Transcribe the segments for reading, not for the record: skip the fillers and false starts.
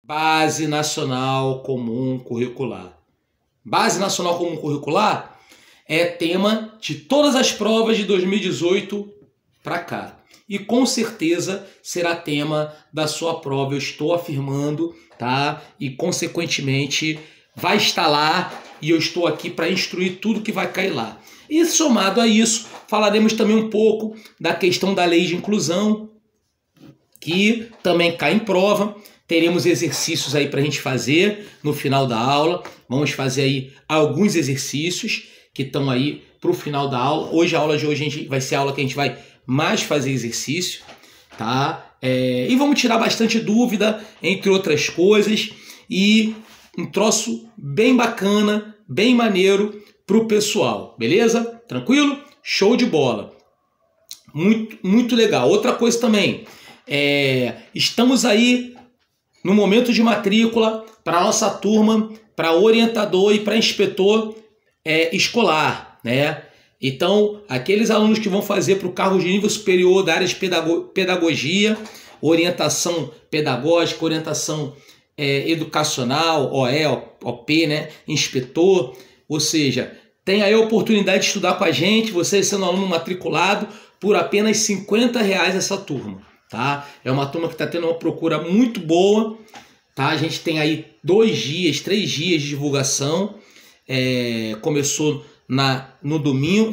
Base Nacional Comum Curricular. Base Nacional Comum Curricular é tema de todas as provas de 2018 para cá. E com certeza será tema da sua prova, eu estou afirmando, tá? E consequentemente vai estar lá e eu estou aqui para instruir tudo que vai cair lá. E somado a isso, falaremos também um pouco da questão da lei de inclusão, que também cai em prova. Teremos exercícios aí para a gente fazer no final da aula. Vamos fazer aí alguns exercícios que estão aí para o final da aula. Hoje, a aula de hoje vai ser a aula que a gente vai mais fazer exercício, tá? E vamos tirar bastante dúvida, entre outras coisas. E um troço bem bacana, bem maneiro para o pessoal, beleza? Tranquilo? Show de bola. Muito, muito legal. Outra coisa também, estamos aí no momento de matrícula para a nossa turma, para orientador e para inspetor escolar, né? Então, aqueles alunos que vão fazer para o cargo de nível superior da área de pedagogia, orientação pedagógica, orientação educacional, OE, OP, né? Inspetor, ou seja, tem aí a oportunidade de estudar com a gente, você sendo aluno matriculado, por apenas R$50 essa turma, tá? É uma turma que está tendo uma procura muito boa, tá? A gente tem aí 2 dias, 3 dias de divulgação. Começou no domingo,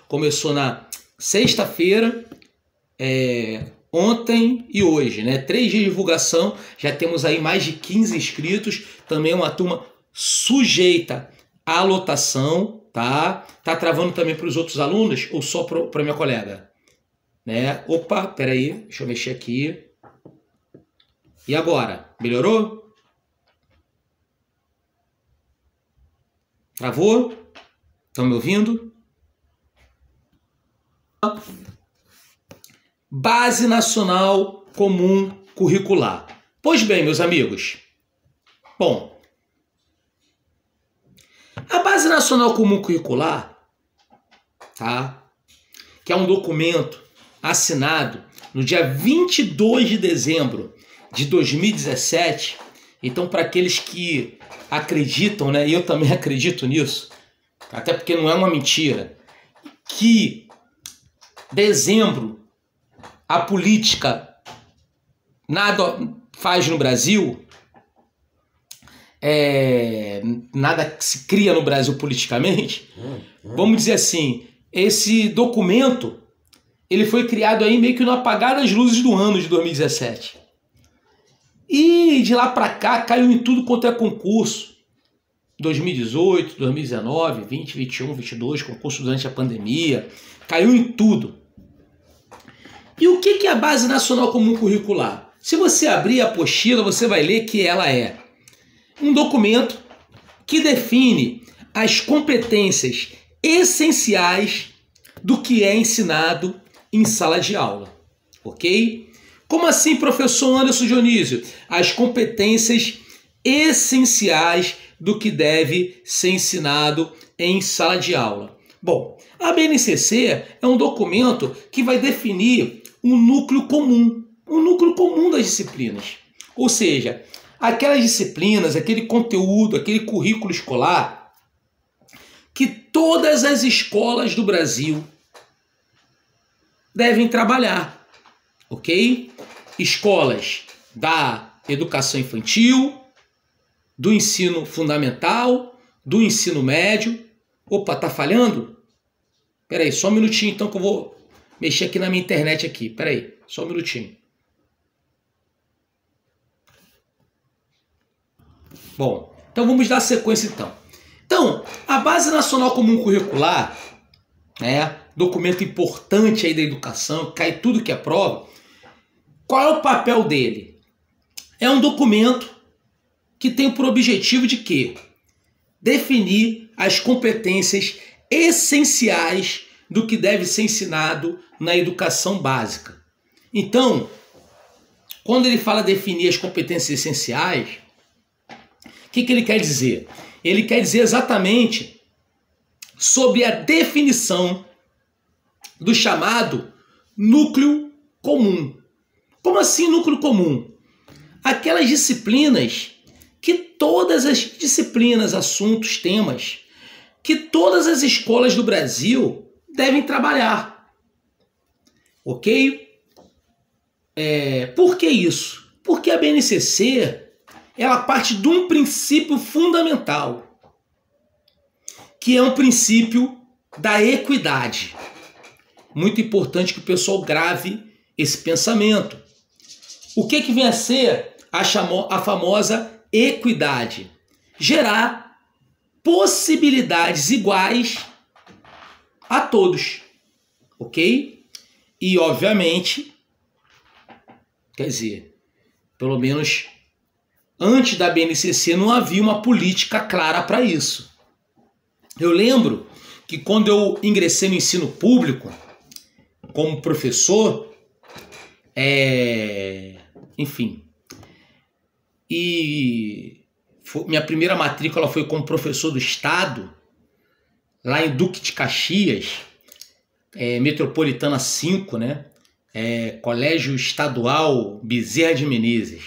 começou na sexta-feira, ontem e hoje, né? 3 dias de divulgação, já temos aí mais de 15 inscritos, também é uma turma sujeita à lotação, tá? Tá travando também para os outros alunos ou só para minha colega? Né? Opa, peraí, deixa eu mexer aqui. E agora? Melhorou? Travou? Estão me ouvindo? Base Nacional Comum Curricular. Pois bem, meus amigos. Bom, a Base Nacional Comum Curricular, tá? Que é um documento assinado no dia 22 de dezembro de 2017. Então, para aqueles que acreditam, né, e eu também acredito nisso, até porque não é uma mentira, que dezembro a política nada faz no Brasil, nada se cria no Brasil politicamente, vamos dizer assim, esse documento ele foi criado aí meio que no apagar das luzes do ano de 2017. E de lá para cá caiu em tudo quanto é concurso. 2018, 2019, 20, 21, 22, concurso durante a pandemia. Caiu em tudo. E o que é a Base Nacional Comum Curricular? Se você abrir a apostila, você vai ler que ela é um documento que define as competências essenciais do que é ensinado em sala de aula. Ok? Como assim, professor Anderson Dionísio? As competências essenciais do que deve ser ensinado em sala de aula. Bom, a BNCC é um documento que vai definir um núcleo comum das disciplinas. Ou seja, aquelas disciplinas, aquele conteúdo, aquele currículo escolar que todas as escolas do Brasil devem trabalhar. Ok? Escolas da educação infantil, do ensino fundamental, do ensino médio. Opa, tá falhando? Peraí, só um minutinho então que eu vou mexer aqui na minha internet aqui. Peraí, só um minutinho. Bom, então vamos dar sequência então. Então, a Base Nacional Comum Curricular, né, documento importante aí da educação, cai tudo que é prova. Qual é o papel dele? É um documento que tem por objetivo de quê? Definir as competências essenciais do que deve ser ensinado na educação básica. Então, quando ele fala definir as competências essenciais, o que ele quer dizer? Ele quer dizer exatamente sobre a definição do chamado núcleo comum. Como assim núcleo comum? aquelas disciplinas que todas as disciplinas, assuntos, temas, que todas as escolas do Brasil devem trabalhar. Ok? Por que isso? Porque a BNCC, ela parte de um princípio fundamental, que é um princípio da equidade. Muito importante que o pessoal grave esse pensamento. O que vem a ser a famosa equidade? Gerar possibilidades iguais a todos, ok? E, obviamente, quer dizer, pelo menos antes da BNCC não havia uma política clara para isso. Eu lembro que quando eu ingressei no ensino público, como professor, enfim, e minha primeira matrícula foi como professor do Estado, lá em Duque de Caxias, Metropolitana 5, né? Colégio Estadual Bezerra de Menezes.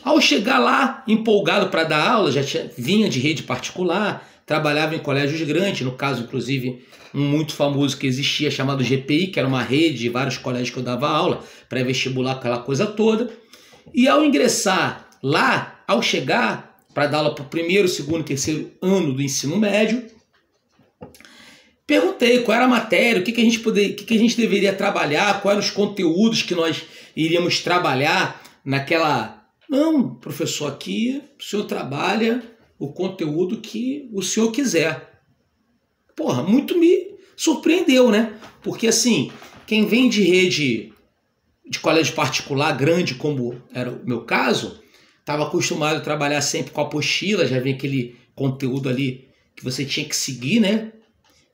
Ao chegar lá, empolgado para dar aula, vinha de rede particular, trabalhava em colégios grandes, no caso, inclusive, um muito famoso que existia, chamado GPI, que era uma rede de vários colégios que eu dava aula, pré-vestibular, aquela coisa toda. E ao ingressar lá, ao chegar para dar aula para o primeiro, segundo e terceiro ano do ensino médio, perguntei qual era a matéria, o que a gente deveria trabalhar, quais eram os conteúdos que nós iríamos trabalhar naquela... Não, professor, aqui o senhor trabalha o conteúdo que o senhor quiser. Porra, muito me surpreendeu, né? Porque assim, quem vem de rede de colégio particular grande, como era o meu caso, estava acostumado a trabalhar sempre com a apostila, já vem aquele conteúdo ali que você tinha que seguir, né?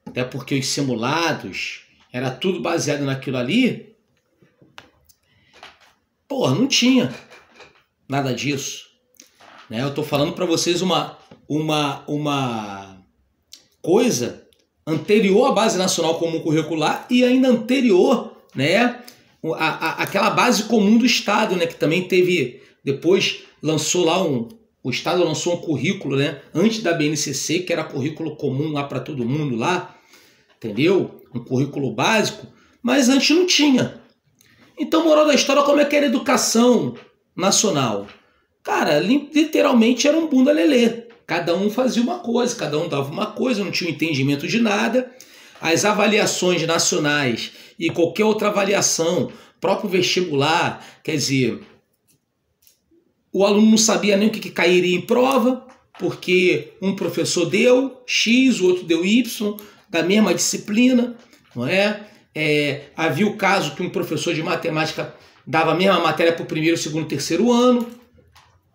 Até porque os simulados, era tudo baseado naquilo ali. Porra, não tinha nada disso. Né? Eu estou falando para vocês uma coisa anterior à Base Nacional Comum Curricular e ainda anterior, né, aquela base comum do Estado, né, que também teve, depois lançou lá o Estado lançou um currículo, né, antes da BNCC, que era currículo comum lá para todo mundo lá, entendeu? Um currículo básico, mas antes não tinha. Então, moral da história, como é que era a educação nacional? Cara, literalmente era um bunda lelê. Cada um fazia uma coisa, cada um dava uma coisa, não tinha entendimento de nada. As avaliações nacionais e qualquer outra avaliação, próprio vestibular, quer dizer, o aluno não sabia nem o que cairia em prova, porque um professor deu X, o outro deu Y, da mesma disciplina, não é? Havia o caso que um professor de matemática dava a mesma matéria para o primeiro, segundo, terceiro ano.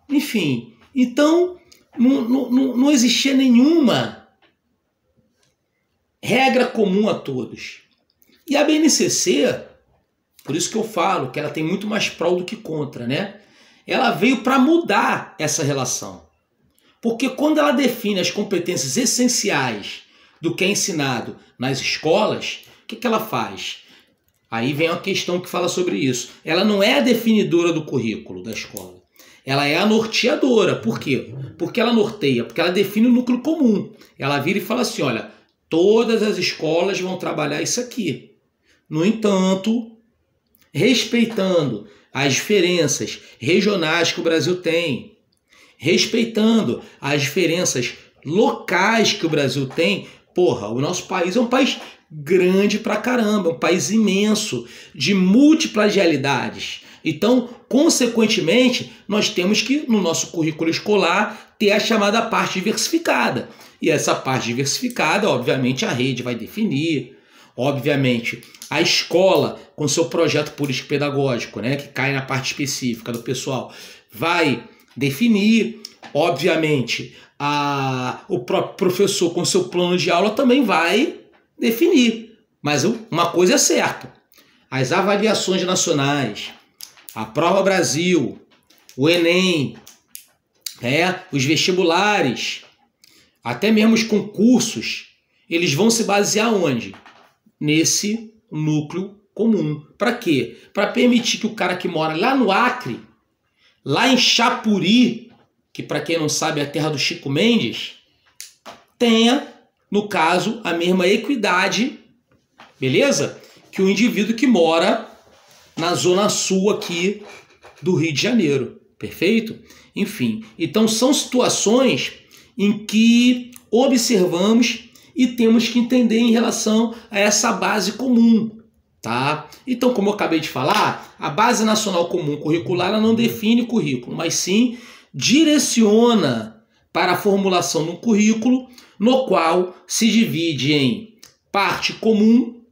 Enfim, então não existia nenhuma regra comum a todos. E a BNCC, por isso que eu falo que ela tem muito mais prol do que contra, né? Ela veio para mudar essa relação. Porque quando ela define as competências essenciais do que é ensinado nas escolas, o que ela faz? Aí vem uma questão que fala sobre isso. Ela não é a definidora do currículo da escola. Ela é a norteadora. Por quê? Porque ela norteia, porque ela define o núcleo comum. Ela vira e fala assim, olha, todas as escolas vão trabalhar isso aqui. No entanto, respeitando as diferenças regionais que o Brasil tem, respeitando as diferenças locais que o Brasil tem, porra, o nosso país é um país grande pra caramba, um país imenso, de múltiplas realidades. Então, consequentemente, nós temos que, no nosso currículo escolar, ter a chamada parte diversificada. E essa parte diversificada, obviamente, a rede vai definir. Obviamente, a escola, com seu projeto político-pedagógico, né, que cai na parte específica do pessoal, vai definir. Obviamente, o próprio professor, com seu plano de aula, também vai definir. Mas uma coisa é certa: as avaliações nacionais, a Prova Brasil, o Enem, os vestibulares, até mesmo os concursos, eles vão se basear onde? Nesse núcleo comum. Para quê? Para permitir que o cara que mora lá no Acre lá em Chapuri, que para quem não sabe é a terra do Chico Mendes, tenha, no caso, a mesma equidade, beleza? Que o indivíduo que mora na zona sul aqui do Rio de Janeiro, perfeito? Enfim, então são situações em que observamos e temos que entender em relação a essa base comum, tá? Então, como eu acabei de falar, a Base Nacional Comum Curricular ela não define currículo, mas sim direciona para a formulação de um currículo no qual se divide em parte comum,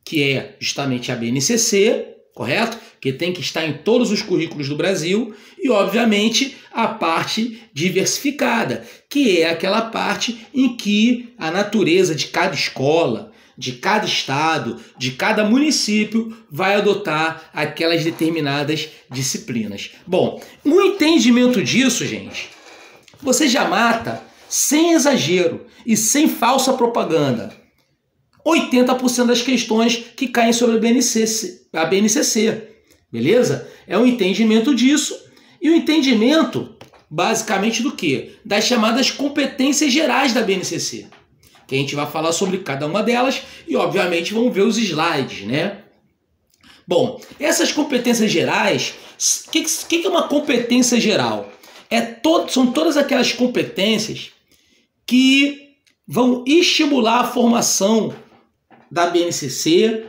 que é justamente a BNCC, correto? Que tem que estar em todos os currículos do Brasil, e, obviamente, a parte diversificada, que é aquela parte em que a natureza de cada escola, de cada estado, de cada município vai adotar aquelas determinadas disciplinas. Bom, no entendimento disso, gente, você já mata, sem exagero e sem falsa propaganda, 80% das questões que caem sobre a BNCC, beleza? É um entendimento disso, e o entendimento, basicamente, do quê? Das chamadas competências gerais da BNCC, que a gente vai falar sobre cada uma delas e, obviamente, vamos ver os slides, né? Bom, essas competências gerais, o que é uma competência geral? São todas aquelas competências que vão estimular a formação da BNCC,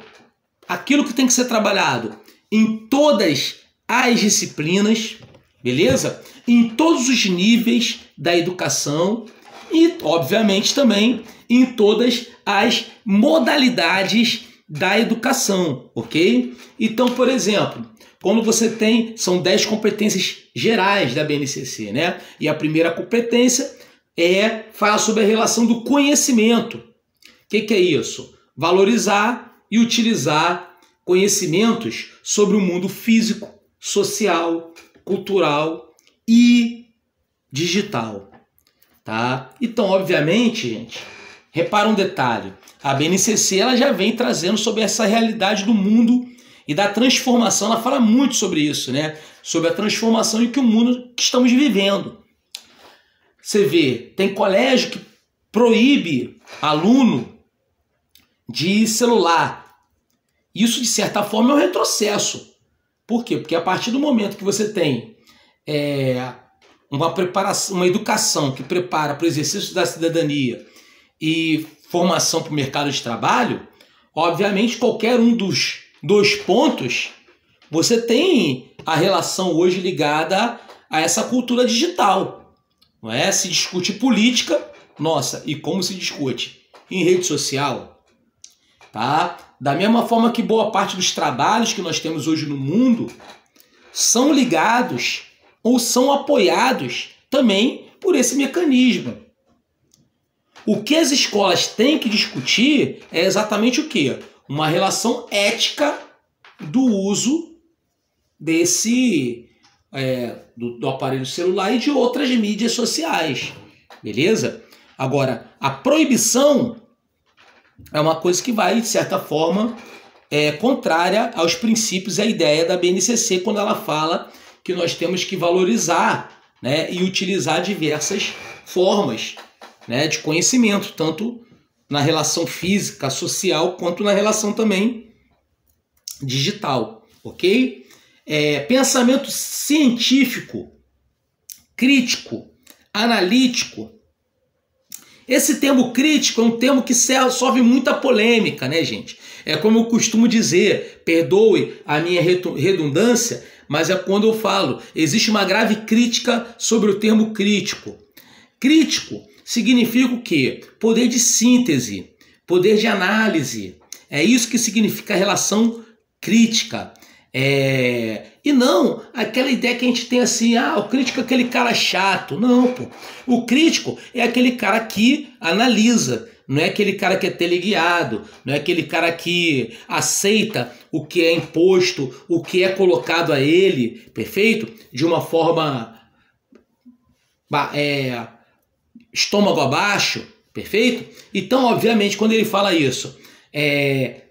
aquilo que tem que ser trabalhado em todas as disciplinas, beleza? Em todos os níveis da educação e, obviamente, também em todas as modalidades da educação, ok? Então, por exemplo, quando você tem, são 10 competências gerais da BNCC, né? E a primeira competência fala sobre a relação do conhecimento. O que é isso? Valorizar e utilizar conhecimentos sobre o mundo físico, social, cultural e digital, tá? Então, obviamente, gente, repara um detalhe, a BNCC ela já vem trazendo sobre essa realidade do mundo e da transformação, ela fala muito sobre isso, né? Sobre a transformação em que o mundo que estamos vivendo. Você vê, tem colégio que proíbe aluno de celular. Isso, de certa forma, é um retrocesso. Por quê? Porque a partir do momento que você tem uma educação que prepara para o exercício da cidadania e formação para o mercado de trabalho, obviamente, qualquer um dos dois pontos, você tem a relação hoje ligada a essa cultura digital. Não é? Se discute política, nossa, e como se discute? Em rede social. Tá? Da mesma forma que boa parte dos trabalhos que nós temos hoje no mundo são ligados ou são apoiados também por esse mecanismo. O que as escolas têm que discutir é exatamente o quê? Uma relação ética do uso do aparelho celular e de outras mídias sociais, beleza? Agora, a proibição é uma coisa que vai, de certa forma, contrária aos princípios e à ideia da BNCC quando ela fala que nós temos que valorizar, né, e utilizar diversas formas, né, de conhecimento, tanto na relação física, social, quanto na relação também digital, ok? Pensamento científico, crítico, analítico. Esse termo crítico é um termo que sofre muita polêmica, né, gente? É como eu costumo dizer, perdoe a minha redundância, mas é quando eu falo, existe uma grave crítica sobre o termo crítico. Crítico significa o quê? Poder de síntese, poder de análise. É isso que significa a relação crítica. E não aquela ideia que a gente tem assim, o crítico é aquele cara chato. Não, pô. O crítico é aquele cara que analisa, não é aquele cara que é teleguiado, não é aquele cara que aceita o que é imposto, o que é colocado a ele, perfeito? De uma forma estômago abaixo, perfeito? Então, obviamente, quando ele fala isso,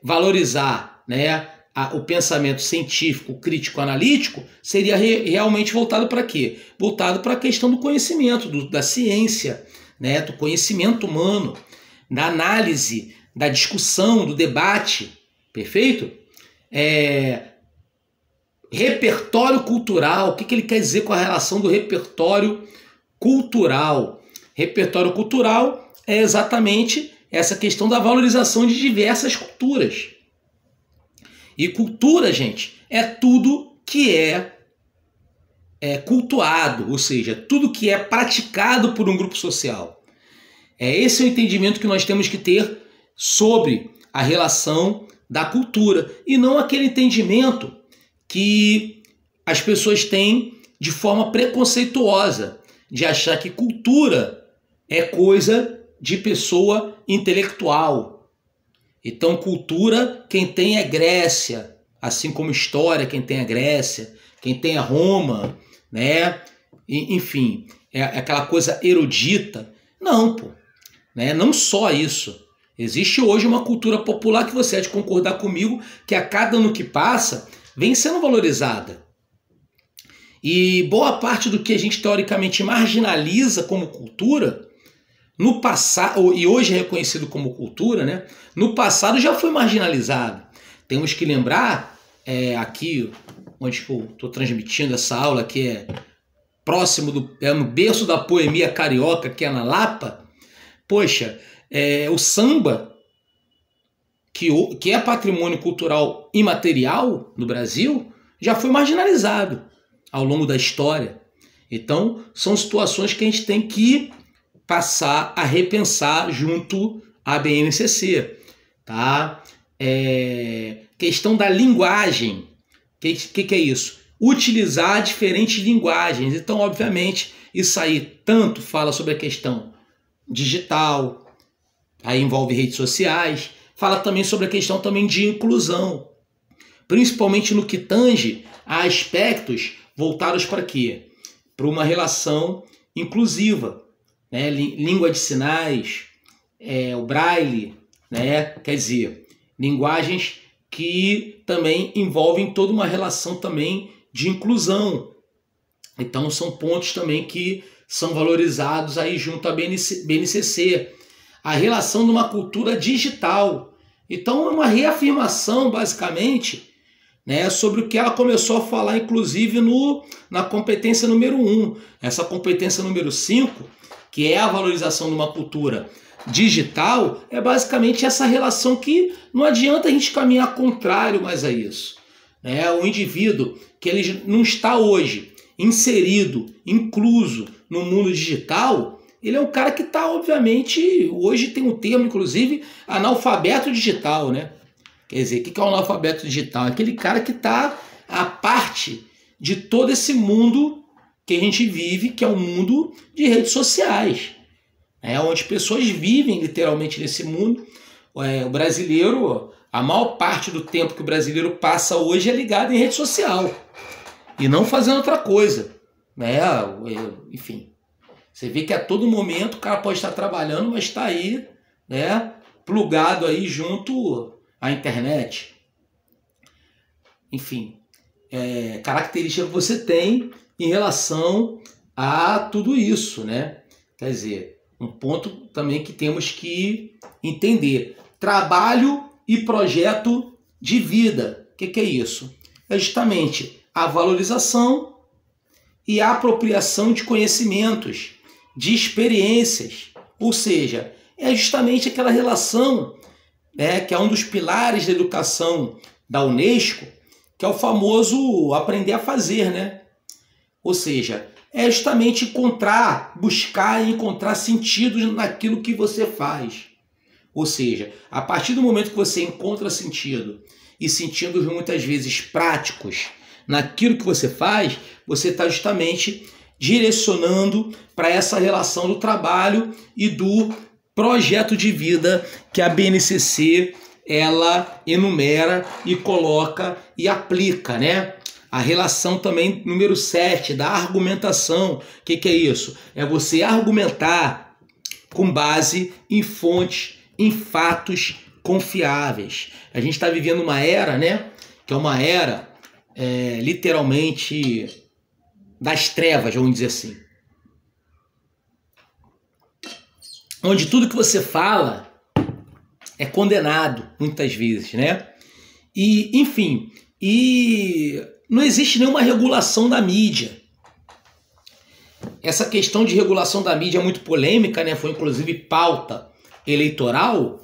valorizar, né, o pensamento científico, crítico, analítico, seria realmente voltado para quê? Voltado para a questão do conhecimento, da ciência, né? Do conhecimento humano, da análise, da discussão, do debate, perfeito? Repertório cultural, o que ele quer dizer com a relação do repertório cultural? Repertório cultural é exatamente essa questão da valorização de diversas culturas. E cultura, gente, é tudo que é cultuado, ou seja, tudo que é praticado por um grupo social. Esse é o entendimento que nós temos que ter sobre a relação da cultura, e não aquele entendimento que as pessoas têm de forma preconceituosa, de achar que cultura é coisa de pessoa intelectual. Então, cultura, quem tem é Grécia, assim como história, quem tem é Grécia, quem tem é Roma, né? Enfim, é aquela coisa erudita. Não, pô. Né? Não só isso. Existe hoje uma cultura popular que você há de concordar comigo que a cada ano que passa vem sendo valorizada. E boa parte do que a gente teoricamente marginaliza como cultura, no passado, e hoje é reconhecido como cultura, né? No passado já foi marginalizado. Temos que lembrar, aqui onde eu estou transmitindo essa aula, que é próximo no berço da poemia carioca, que é na Lapa. Poxa, o samba, que é patrimônio cultural imaterial no Brasil, já foi marginalizado ao longo da história. Então, são situações que a gente tem que passar a repensar junto à BNCC. Tá? Questão da linguagem. O que é isso? Utilizar diferentes linguagens. Então, obviamente, isso aí tanto fala sobre a questão digital, aí envolve redes sociais, fala também sobre a questão também de inclusão, principalmente no que tange a aspectos voltados para quê? Para uma relação inclusiva, né? Língua de sinais, o braille, né? Quer dizer, linguagens que também envolvem toda uma relação também de inclusão. Então são pontos também que são valorizados aí junto à BNCC. A relação de uma cultura digital. Então é uma reafirmação, basicamente, né, sobre o que ela começou a falar, inclusive, na competência número 1. Essa competência número 5, que é a valorização de uma cultura digital, é basicamente essa relação que não adianta a gente caminhar contrário mais a isso. Né? O indivíduo que ele não está hoje inserido, incluso no mundo digital, ele é um cara que está, obviamente, hoje tem um termo, inclusive, analfabeto digital, né? Quer dizer, o que é o analfabeto digital? É aquele cara que está à parte de todo esse mundo que a gente vive, que é o mundo de redes sociais, onde pessoas vivem literalmente nesse mundo. O brasileiro, a maior parte do tempo que o brasileiro passa hoje é ligado em rede social e não fazendo outra coisa, né? Enfim, você vê que a todo momento o cara pode estar trabalhando, mas está aí, né, plugado aí junto à internet. Enfim, característica que você tem em relação a tudo isso, né? Quer dizer, um ponto também que temos que entender. Trabalho e projeto de vida. O que é isso? É justamente a valorização e a apropriação de conhecimentos, de experiências. Ou seja, é justamente aquela relação, né, que é um dos pilares da educação da Unesco, que é o famoso aprender a fazer, né? Ou seja, é justamente buscar e encontrar sentido naquilo que você faz. Ou seja, a partir do momento que você encontra sentido, e sentidos muitas vezes práticos naquilo que você faz, você está justamente direcionando para essa relação do trabalho e do projeto de vida que a BNCC ela enumera e coloca e aplica, né? A relação também número 7, da argumentação. O que é isso? É você argumentar com base em fontes, em fatos confiáveis. A gente está vivendo uma era, né, que é uma era literalmente das trevas, vamos dizer assim. Onde tudo que você fala é condenado, muitas vezes, né? E, enfim, não existe nenhuma regulação da mídia. Essa questão de regulação da mídia é muito polêmica, né? Foi inclusive pauta eleitoral.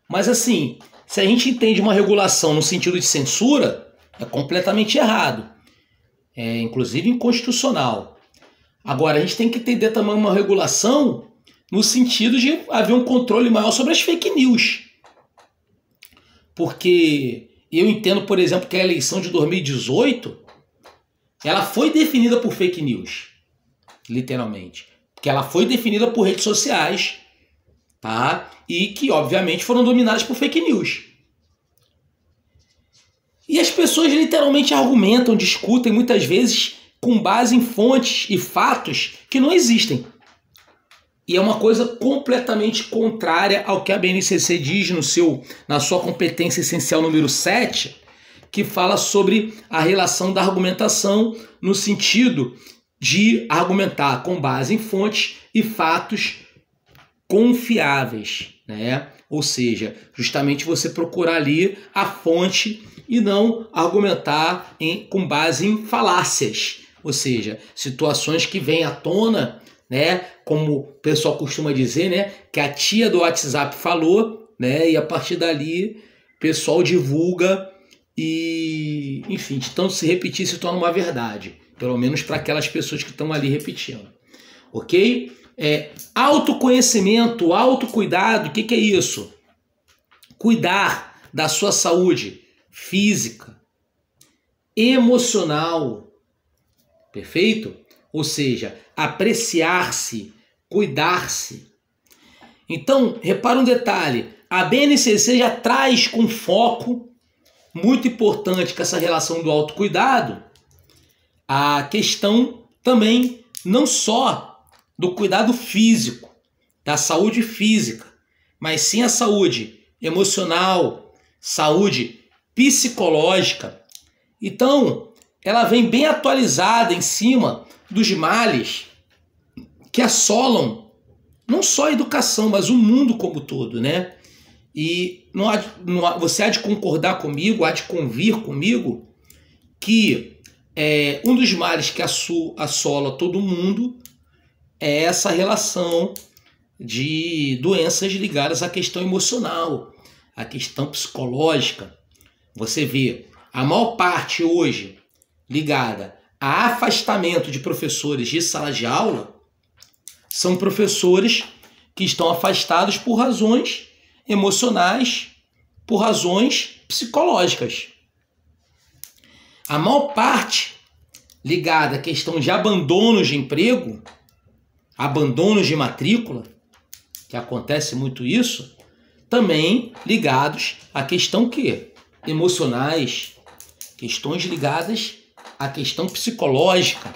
Mas assim, se a gente entende uma regulação no sentido de censura, é completamente errado. É inclusive inconstitucional. Agora, a gente tem que entender também uma regulação no sentido de haver um controle maior sobre as fake news. Porque eu entendo, por exemplo, que a eleição de 2018 ela foi definida por fake news, literalmente. Porque ela foi definida por redes sociais, tá? E que, obviamente, foram dominadas por fake news. E as pessoas literalmente argumentam, discutem, muitas vezes, com base em fontes e fatos que não existem. E é uma coisa completamente contrária ao que a BNCC diz na sua competência essencial número 7, que fala sobre a relação da argumentação no sentido de argumentar com base em fontes e fatos confiáveis, né? Ou seja, justamente você procurar ali a fonte e não argumentar com base em falácias, ou seja, situações que vêm à tona, né? Como o pessoal costuma dizer, né? Que a tia do WhatsApp falou, né? E a partir dali o pessoal divulga e, enfim, de tanto se repetir se torna uma verdade, pelo menos para aquelas pessoas que estão ali repetindo, ok? Autoconhecimento, autocuidado, o que é isso? Cuidar da sua saúde física, emocional, perfeito? Ou seja, apreciar-se, cuidar-se. Então, repara um detalhe, a BNCC já traz com foco muito importante com essa relação do autocuidado a questão também não só do cuidado físico, da saúde física, mas sim a saúde emocional, saúde psicológica. Então, ela vem bem atualizada em cima dos males que assolam não só a educação, mas o mundo como todo, né? E você há de concordar comigo, há de convir comigo que um dos males que assola todo mundo é essa relação de doenças ligadas à questão emocional, à questão psicológica. Você vê a maior parte hoje ligada a afastamento de professores de sala de aula são professores que estão afastados por razões emocionais, por razões psicológicas. A maior parte ligada à questão de abandonos de emprego, abandonos de matrícula, que acontece muito isso, também ligados à questão emocionais, questões ligadas à questão psicológica.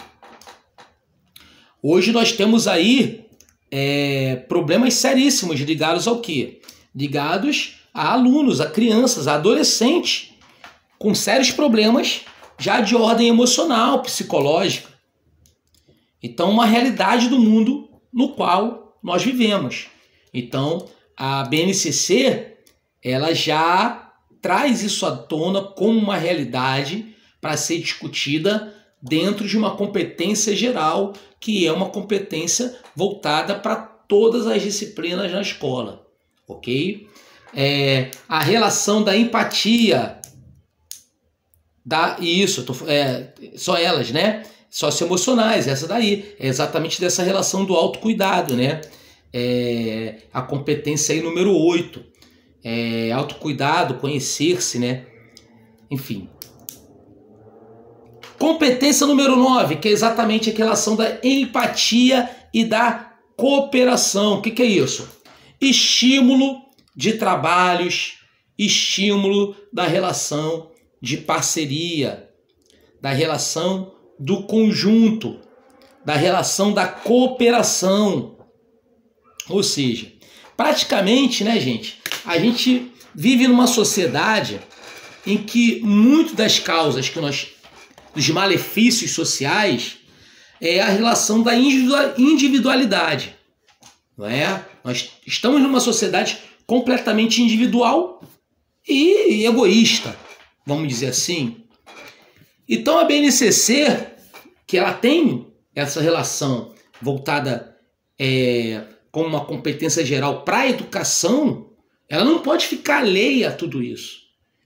Hoje nós temos aí problemas seríssimos ligados ao quê? Ligados a alunos, a crianças, a adolescentes, com sérios problemas já de ordem emocional, psicológica. Então, uma realidade do mundo no qual nós vivemos. Então, a BNCC, ela já traz isso à tona como uma realidade para ser discutida dentro de uma competência geral, que é uma competência voltada para todas as disciplinas na escola, ok? A relação da empatia, só elas, né? Socioemocionais, essa daí, é exatamente dessa relação do autocuidado, né? A competência aí número 8, autocuidado, conhecer-se, né? Enfim. Competência número 9, que é exatamente a relação da empatia e da cooperação. O que é isso? Estímulo de trabalhos, estímulo da relação de parceria, da relação do conjunto, da relação da cooperação. Ou seja, praticamente, né, gente, a gente vive numa sociedade em que muito das causas dos malefícios sociais é a relação da individualidade, não é? Nós estamos numa sociedade completamente individual e egoísta, vamos dizer assim. Então a BNCC, que ela tem essa relação voltada como uma competência geral para a educação, ela não pode ficar alheia a tudo isso.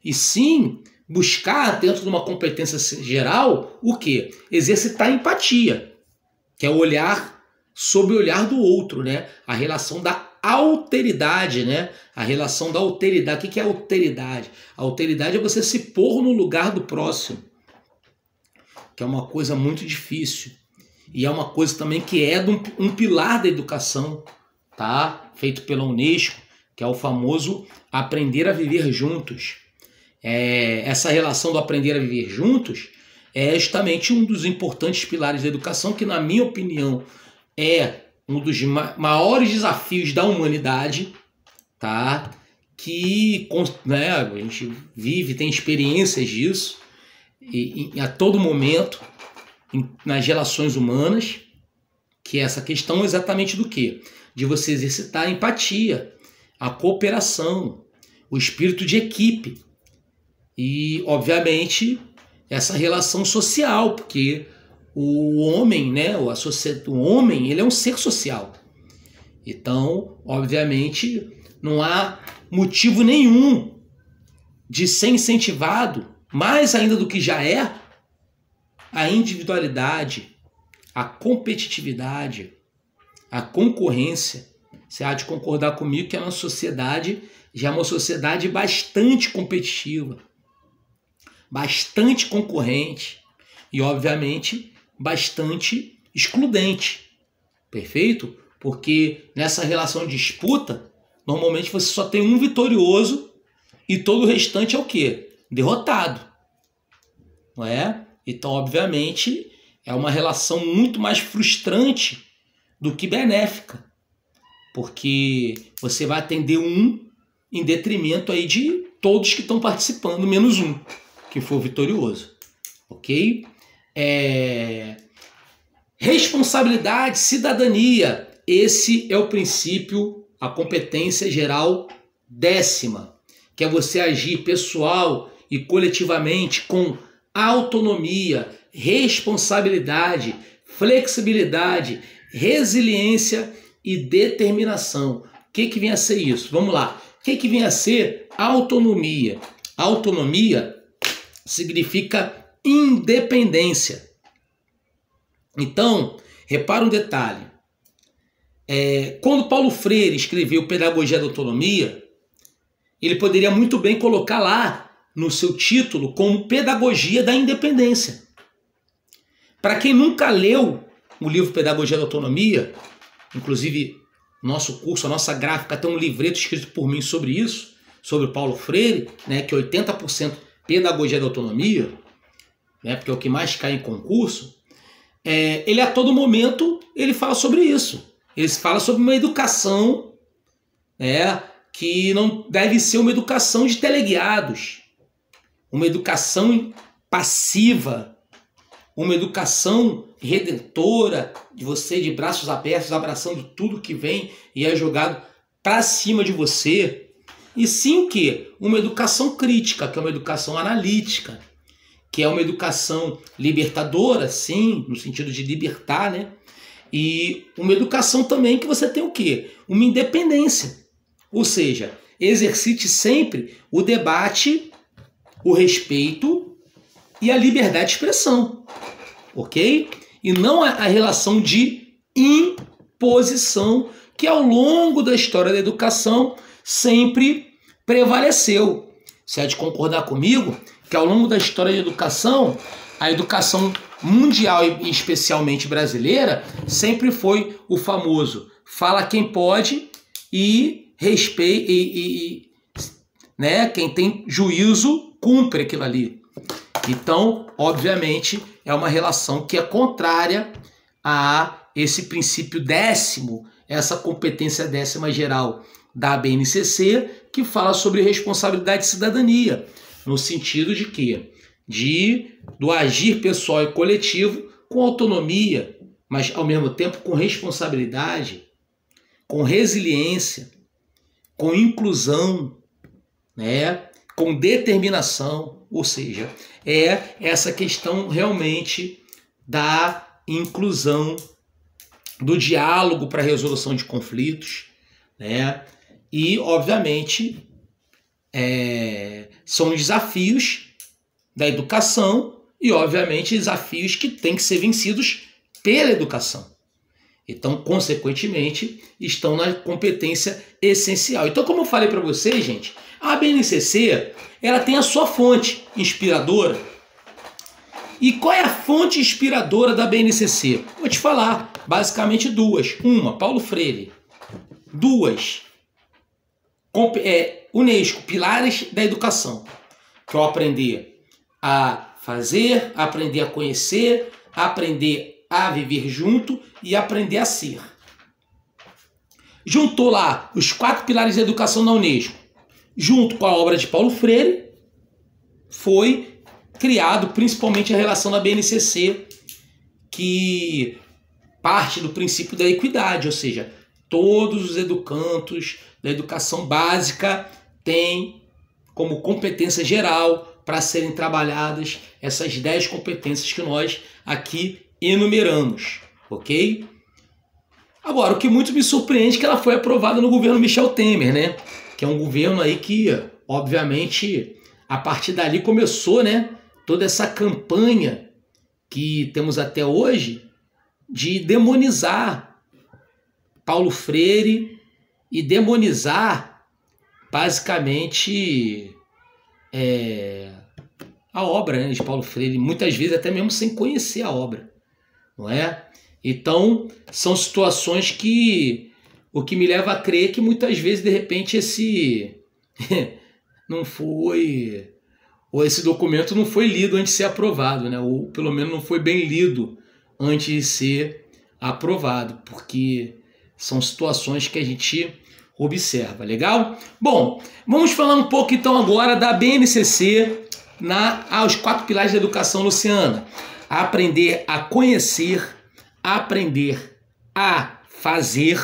E sim buscar, dentro de uma competência geral, o quê? Exercitar a empatia, que é o olhar sob o olhar do outro, né? A relação da alteridade, né? A relação da alteridade. O que é alteridade? A alteridade é você se pôr no lugar do próximo, que é uma coisa muito difícil. E é uma coisa também que é um pilar da educação, tá? Feito pela Unesco, que é o famoso aprender a viver juntos. Essa relação do aprender a viver juntos é justamente um dos importantes pilares da educação, que, na minha opinião, é um dos maiores desafios da humanidade, tá? Que, né, a gente vive, tem experiências disso a todo momento nas relações humanas, que é essa questão exatamente do quê? De você exercitar a empatia, a cooperação, o espírito de equipe e, obviamente, essa relação social, porque o homem, né, o homem, ele é um ser social. Então, obviamente, não há motivo nenhum de ser incentivado, mais ainda do que já é, a individualidade, a competitividade, a concorrência. Você há de concordar comigo que a nossa sociedade já é uma sociedade bastante competitiva, bastante concorrente e, obviamente, bastante excludente. Perfeito? Porque nessa relação de disputa, normalmente você só tem um vitorioso e todo o restante é o quê? Derrotado. Não é? Então, obviamente, é uma relação muito mais frustrante do que benéfica. Porque você vai atender um em detrimento aí de todos que estão participando, menos um, que for vitorioso. Ok? Responsabilidade, cidadania. Esse é o princípio, a competência geral 10ª, que é você agir pessoal e coletivamente com autonomia, responsabilidade, flexibilidade, resiliência e determinação. O que vem a ser isso? Vamos lá. O que vem a ser autonomia? Autonomia significa independência. Então, repara um detalhe. Quando Paulo Freire escreveu Pedagogia da Autonomia, ele poderia muito bem colocar lá no seu título como Pedagogia da Independência. Para quem nunca leu o livro Pedagogia da Autonomia, inclusive nosso curso, a nossa gráfica tem um livreto escrito por mim sobre isso, sobre Paulo Freire, né, que é 80% Pedagogia da Autonomia, né, porque é o que mais cai em concurso. Ele a todo momento ele fala sobre isso. Ele fala sobre uma educação, que não deve ser uma educação de teleguiados, uma educação passiva, uma educação redentora, de você de braços abertos, abraçando tudo que vem e é jogado para cima de você. E sim o quê? Uma educação crítica, que é uma educação analítica, que é uma educação libertadora, sim, no sentido de libertar, né? E uma educação também que você tem o quê? Uma independência. Ou seja, exercite sempre o debate, o respeito e a liberdade de expressão. Ok? E não a relação de imposição que ao longo da história da educação sempre prevaleceu. Você há de concordar comigo que ao longo da história da educação, a educação mundial e especialmente brasileira sempre foi o famoso fala quem pode e respeita né, quem tem juízo cumpre aquilo ali. Então, obviamente, é uma relação que é contrária a esse princípio 10º, essa competência 10ª geral da BNCC, que fala sobre responsabilidade e cidadania. No sentido de quê? Do agir pessoal e coletivo com autonomia, mas ao mesmo tempo com responsabilidade, com resiliência, com inclusão, né? Com determinação, ou seja, é essa questão realmente da inclusão, do diálogo para a resolução de conflitos, né? E, obviamente, são desafios da educação e, obviamente, desafios que têm que ser vencidos pela educação. Então, consequentemente, estão na competência essencial. Então, como eu falei para vocês, gente, a BNCC ela tem a sua fonte inspiradora. E qual é a fonte inspiradora da BNCC? Vou te falar, basicamente duas. Uma, Paulo Freire. Duas, Unesco, Pilares da Educação. Que é o aprender a fazer, aprender a conhecer, aprender a viver junto e aprender a ser. Juntou lá os 4 pilares da educação da Unesco, junto com a obra de Paulo Freire, foi criado principalmente a relação da BNCC, que parte do princípio da equidade, ou seja, todos os educandos da educação básica têm como competência geral para serem trabalhadas essas 10 competências que nós aqui enumeramos, ok? Agora, o que muito me surpreende é que ela foi aprovada no governo Michel Temer, né? Que é um governo aí que, obviamente, a partir dali começou, né, toda essa campanha que temos até hoje de demonizar Paulo Freire e demonizar, basicamente, a obra, né, de Paulo Freire, muitas vezes até mesmo sem conhecer a obra, não é? Então, são situações que o que me leva a crer que muitas vezes, de repente, esse não foi, ou esse documento não foi lido antes de ser aprovado, né? Ou pelo menos não foi bem lido antes de ser aprovado, porque são situações que a gente observa, legal? Bom, vamos falar um pouco então agora da BNCC aos 4 pilares da educação, Luciana. Aprender a conhecer, aprender a fazer,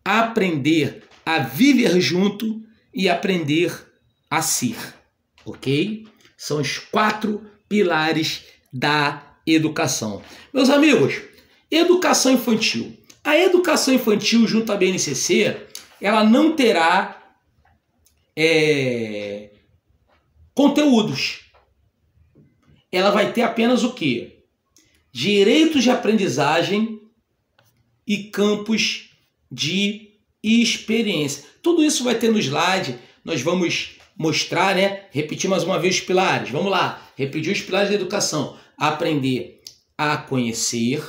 aprender a viver junto e aprender a ser, ok? São os 4 pilares da educação. Meus amigos, educação infantil. A educação infantil junto à BNCC, ela não terá conteúdos. Ela vai ter apenas o quê? Direitos de aprendizagem e campos de experiência. Tudo isso vai ter no slide. Nós vamos mostrar, né? Repetir mais uma vez os pilares. Vamos lá. Repetir os pilares da educação. Aprender a conhecer,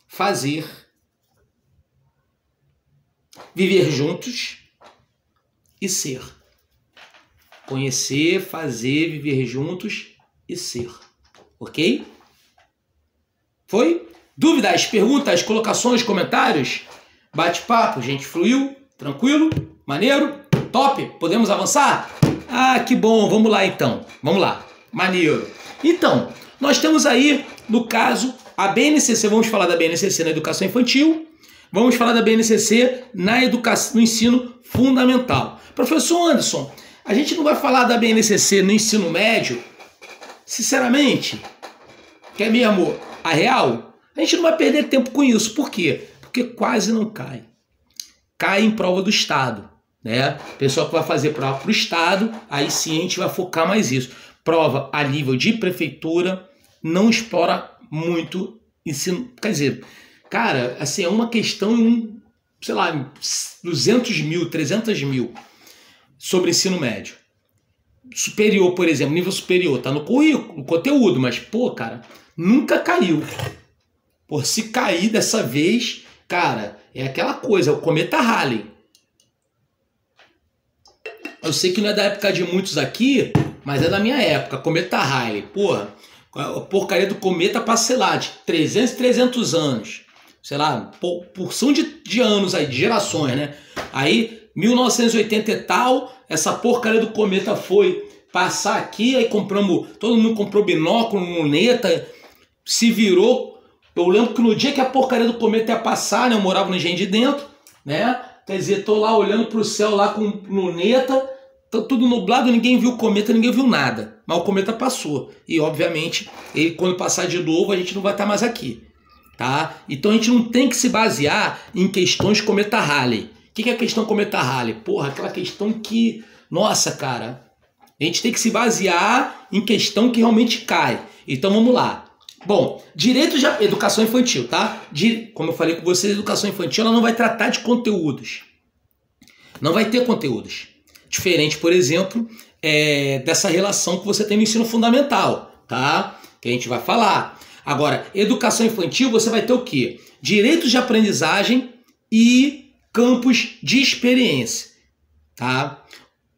fazer, viver juntos e ser. Conhecer, fazer, viver juntos e ser. Ok? Foi? Dúvidas, perguntas, colocações, comentários? Bate-papo, gente, fluiu? Tranquilo? Maneiro? Top? Podemos avançar? Ah, que bom, vamos lá então. Vamos lá, maneiro. Então, nós temos aí, no caso, a BNCC, vamos falar da BNCC na educação infantil, vamos falar da BNCC no ensino fundamental. Professor Anderson, a gente não vai falar da BNCC no ensino médio? Sinceramente, que é mesmo a real? A gente não vai perder tempo com isso. Por quê? Porque quase não cai. Cai em prova do Estado, né? O pessoal que vai fazer prova para o Estado, aí sim a gente vai focar mais isso. Prova a nível de prefeitura não explora muito ensino. Quer dizer, cara, assim, é uma questão em, sei lá, 200 mil, 300 mil sobre ensino médio. Superior, por exemplo, nível superior, tá no currículo, no conteúdo, mas, pô, cara, nunca caiu. Por se cair dessa vez, cara, é aquela coisa, é o cometa Halley. Eu sei que não é da época de muitos aqui, mas é da minha época, cometa Halley. Porra, a porcaria do cometa passa, sei lá, de 300 anos. Sei lá, porção de anos aí, de gerações, né? Aí 1980 e tal, essa porcaria do cometa foi passar aqui, aí todo mundo comprou binóculo, luneta, se virou. Eu lembro que no dia que a porcaria do cometa ia passar, né, eu morava no Engenho de Dentro, né? Quer dizer, tô lá olhando pro céu lá com luneta, tá tudo nublado, ninguém viu o cometa, ninguém viu nada. Mas o cometa passou. E, obviamente, ele, quando passar de novo, a gente não vai estar mais aqui. Tá? Então a gente não tem que se basear em questões cometa Halley. O que é a questão cometa Halley? Porra, aquela questão que... Nossa, cara. A gente tem que se basear em questão que realmente cai. Então vamos lá. Bom, direito de educação infantil, tá? Como eu falei com vocês, a educação infantil ela não vai tratar de conteúdos. Não vai ter conteúdos. Diferente, por exemplo, dessa relação que você tem no ensino fundamental, tá? Que a gente vai falar. Agora, educação infantil, você vai ter o quê? Direitos de aprendizagem e campos de experiência, tá?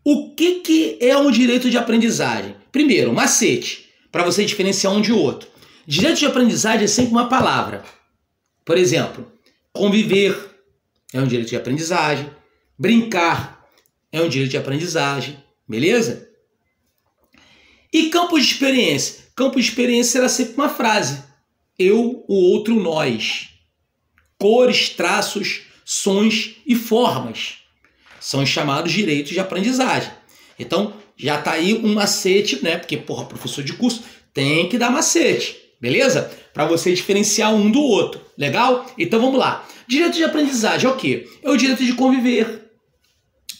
O que é um direito de aprendizagem? Primeiro, macete, para você diferenciar um de outro. Direito de aprendizagem é sempre uma palavra. Por exemplo, conviver é um direito de aprendizagem, brincar é um direito de aprendizagem, beleza? E campos de experiência? Campo de experiência será sempre uma frase. Eu, o outro, nós. Cores, traços, sons e formas. São os chamados direitos de aprendizagem. Então, já está aí um macete, né? Porque, porra, professor de curso tem que dar macete. Beleza? Para você diferenciar um do outro. Legal? Então, vamos lá. Direito de aprendizagem é o quê? É o direito de conviver.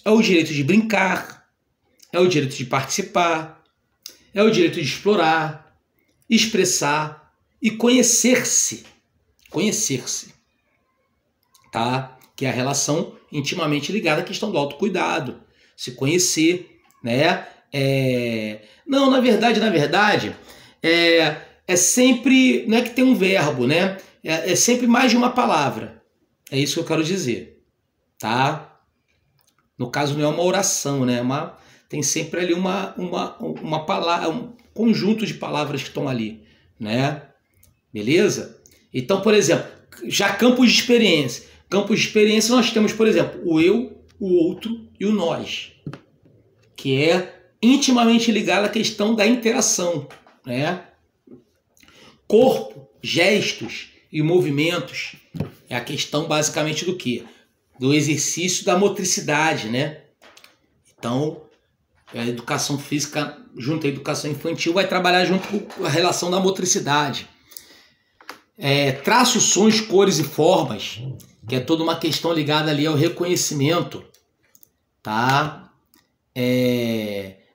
É o direito de brincar. É o direito de participar. É o direito de explorar, expressar e conhecer-se. Conhecer-se. Tá? Que é a relação intimamente ligada à questão do autocuidado. Se conhecer, né? Não, na verdade, é sempre... Não é que tem um verbo, né? É sempre mais de uma palavra. É isso que eu quero dizer. Tá? No caso, não é uma oração, né? Tem sempre ali uma palavra, um conjunto de palavras que estão ali, né? Beleza? Então, por exemplo, já campos de experiência. Campos de experiência nós temos, por exemplo, o eu, o outro e o nós, que é intimamente ligado à questão da interação, né? Corpo, gestos e movimentos é a questão basicamente do quê? Do exercício da motricidade, né? Então, a educação física junto à educação infantil vai trabalhar junto com a relação da motricidade. Traços, sons, cores e formas, que é toda uma questão ligada ali ao reconhecimento, tá?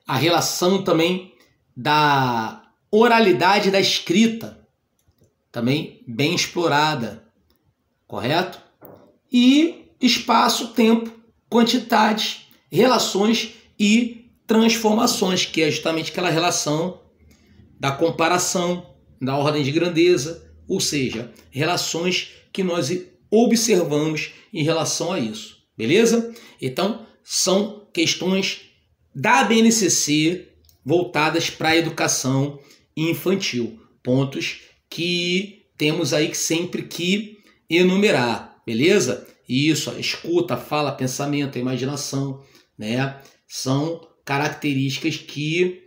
A relação também da oralidade e da escrita, também bem explorada, correto? E espaço, tempo, quantidades, relações e transformações, que é justamente aquela relação da comparação, da ordem de grandeza, ou seja, relações que nós observamos em relação a isso, beleza? Então, são questões da BNCC voltadas para a educação infantil, pontos que temos aí sempre que enumerar, beleza? Isso, a escuta, a fala, pensamento, a imaginação, né? São características que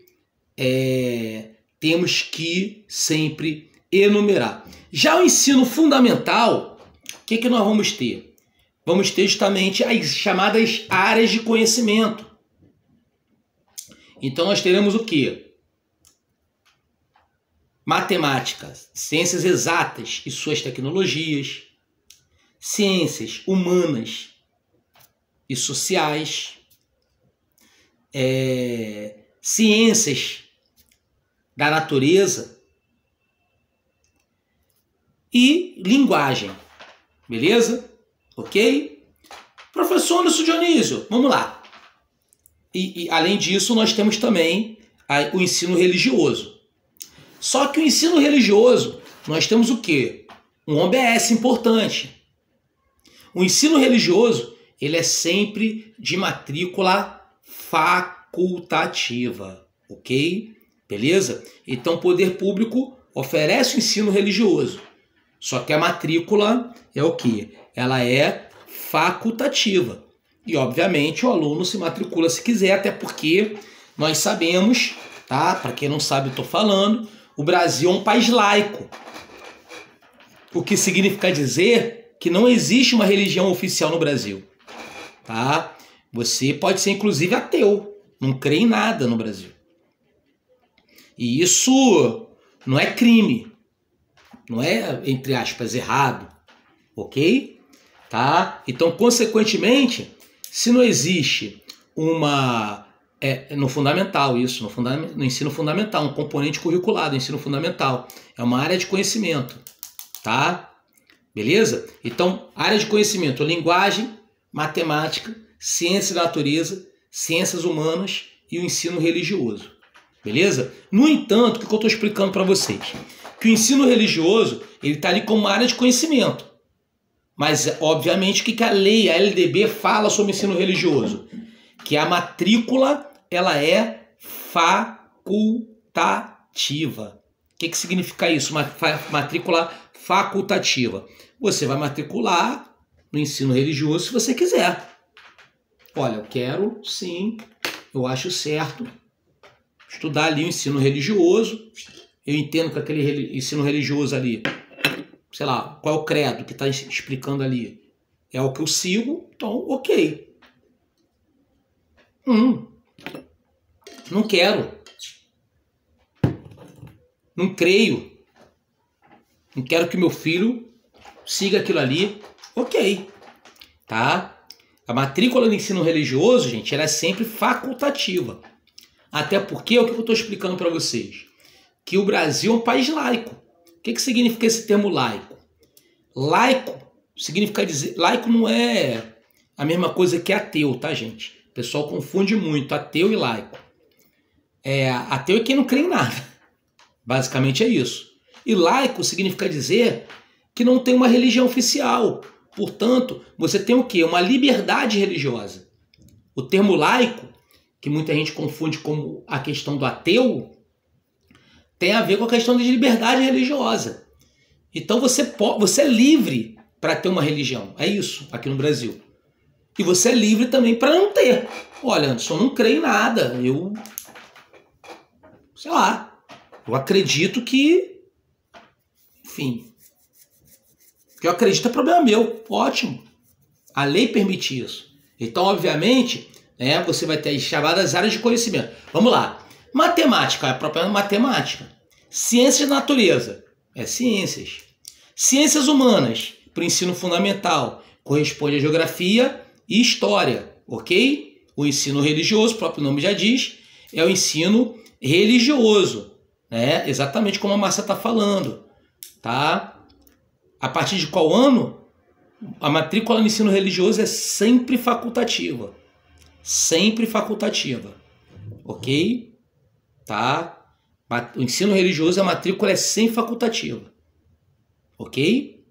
temos que sempre enumerar. Já o ensino fundamental, o que nós vamos ter? Vamos ter justamente as chamadas áreas de conhecimento. Então nós teremos o quê? Matemática, ciências exatas e suas tecnologias, ciências humanas e sociais, ciências da natureza e linguagem, beleza? Ok? Professor Anderson Dionísio, vamos lá. E além disso, nós temos também o ensino religioso. Só que o ensino religioso, nós temos o quê? Um OBS importante. O ensino religioso, ele é sempre de matrícula facultativa, ok? Beleza? Então, o poder público oferece o ensino religioso. Só que a matrícula é o quê? Ela é facultativa. E, obviamente, o aluno se matricula se quiser, até porque nós sabemos, tá? Para quem não sabe, eu estou falando, o Brasil é um país laico. O que significa dizer que não existe uma religião oficial no Brasil, tá? Você pode ser, inclusive, ateu, não crê em nada no Brasil. E isso não é crime, não é, entre aspas, errado, ok? Tá? Então, consequentemente, se não existe uma... no fundamental isso, no ensino fundamental, um componente curricular do ensino fundamental. É uma área de conhecimento, tá? Beleza? Então, área de conhecimento, linguagem, matemática, ciência da natureza, ciências humanas e o ensino religioso. Beleza? No entanto, o que eu estou explicando para vocês? Que o ensino religioso, ele está ali como uma área de conhecimento. Mas, obviamente, o que a lei, a LDB, fala sobre o ensino religioso? Que a matrícula, ela é facultativa. O que significa isso? Uma matrícula facultativa. Você vai matricular no ensino religioso se você quiser. Olha, eu quero, sim, eu acho certo estudar ali o ensino religioso. Eu entendo que aquele ensino religioso ali, sei lá, qual é o credo que está explicando ali? É o que eu sigo, então ok. Não quero. Não creio. Não quero que meu filho siga aquilo ali, ok. Tá? A matrícula no ensino religioso, gente, ela é sempre facultativa. Até porque, o que eu estou explicando para vocês? Que o Brasil é um país laico. O que significa esse termo laico? Laico significa dizer... Laico não é a mesma coisa que ateu, tá, gente? O pessoal confunde muito ateu e laico. Ateu é quem não crê em nada. Basicamente é isso. E laico significa dizer que não tem uma religião oficial. Portanto, você tem o quê? Uma liberdade religiosa. O termo laico, que muita gente confunde com a questão do ateu, tem a ver com a questão de liberdade religiosa. Então você é livre para ter uma religião. É isso, aqui no Brasil. E você é livre também para não ter. Olha, Anderson, eu não creio em nada. Sei lá, eu acredito que... Enfim, o que eu acredito é problema meu. Ótimo. A lei permite isso. Então, obviamente, você vai ter as chamadas áreas de conhecimento. Vamos lá. Matemática, é a própria matemática. Ciências da natureza, é ciências. Ciências humanas, para o ensino fundamental, corresponde a geografia e história, ok? O ensino religioso, o próprio nome já diz, é o ensino religioso, né? Exatamente como a Márcia está falando, tá? A partir de qual ano? A matrícula no ensino religioso é sempre facultativa. Sempre facultativa, ok? Tá? O ensino religioso, a matrícula é sempre facultativa. Ok?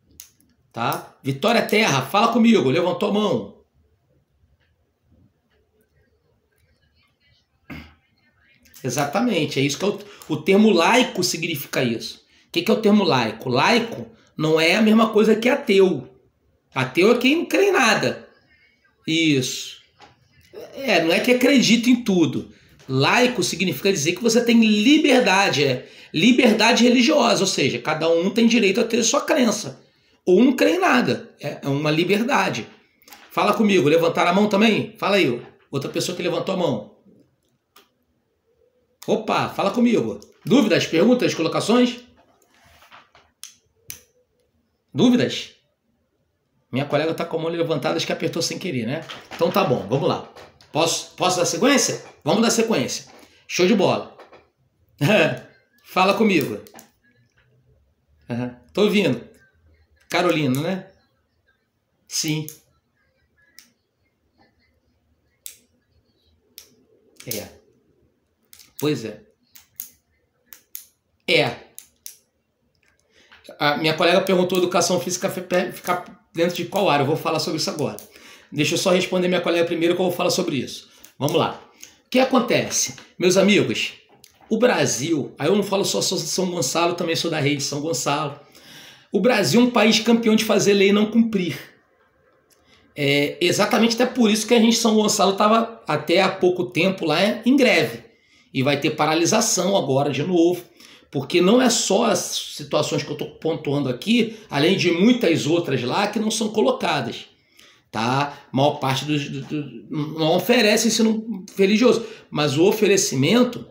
Tá? Vitória Terra, fala comigo, levantou a mão. Exatamente, é isso que o termo laico significa isso. O que é o termo laico? Laico não é a mesma coisa que ateu. Ateu é quem não crê em nada. Isso. Não é que acredita em tudo. Laico significa dizer que você tem liberdade, liberdade religiosa, ou seja, cada um tem direito a ter sua crença. Ou não crê em nada, é uma liberdade. Fala comigo, levantaram a mão também? Fala aí, outra pessoa que levantou a mão. Opa, fala comigo. Dúvidas, perguntas, colocações? Dúvidas? Minha colega está com a mão levantada, acho que apertou sem querer, né? Então tá bom, vamos lá. Posso dar sequência? Vamos dar sequência. Show de bola. Fala comigo. Tô ouvindo. Carolina, né? Sim. Pois é. A minha colega perguntou educação física ficar dentro de qual área? Eu vou falar sobre isso agora. Deixa eu só responder minha colega primeiro que eu vou falar sobre isso. Vamos lá. O que acontece? Meus amigos, o Brasil, aí eu não falo só de São Gonçalo, também sou da rede São Gonçalo. O Brasil é um país campeão de fazer lei e não cumprir. exatamente até por isso que a gente, São Gonçalo, estava até há pouco tempo lá em greve. E vai ter paralisação agora de novo. Porque não é só as situações que eu estou pontuando aqui, além de muitas outras lá que não são colocadas. Tá? A maior parte não oferece ensino religioso. Mas o oferecimento,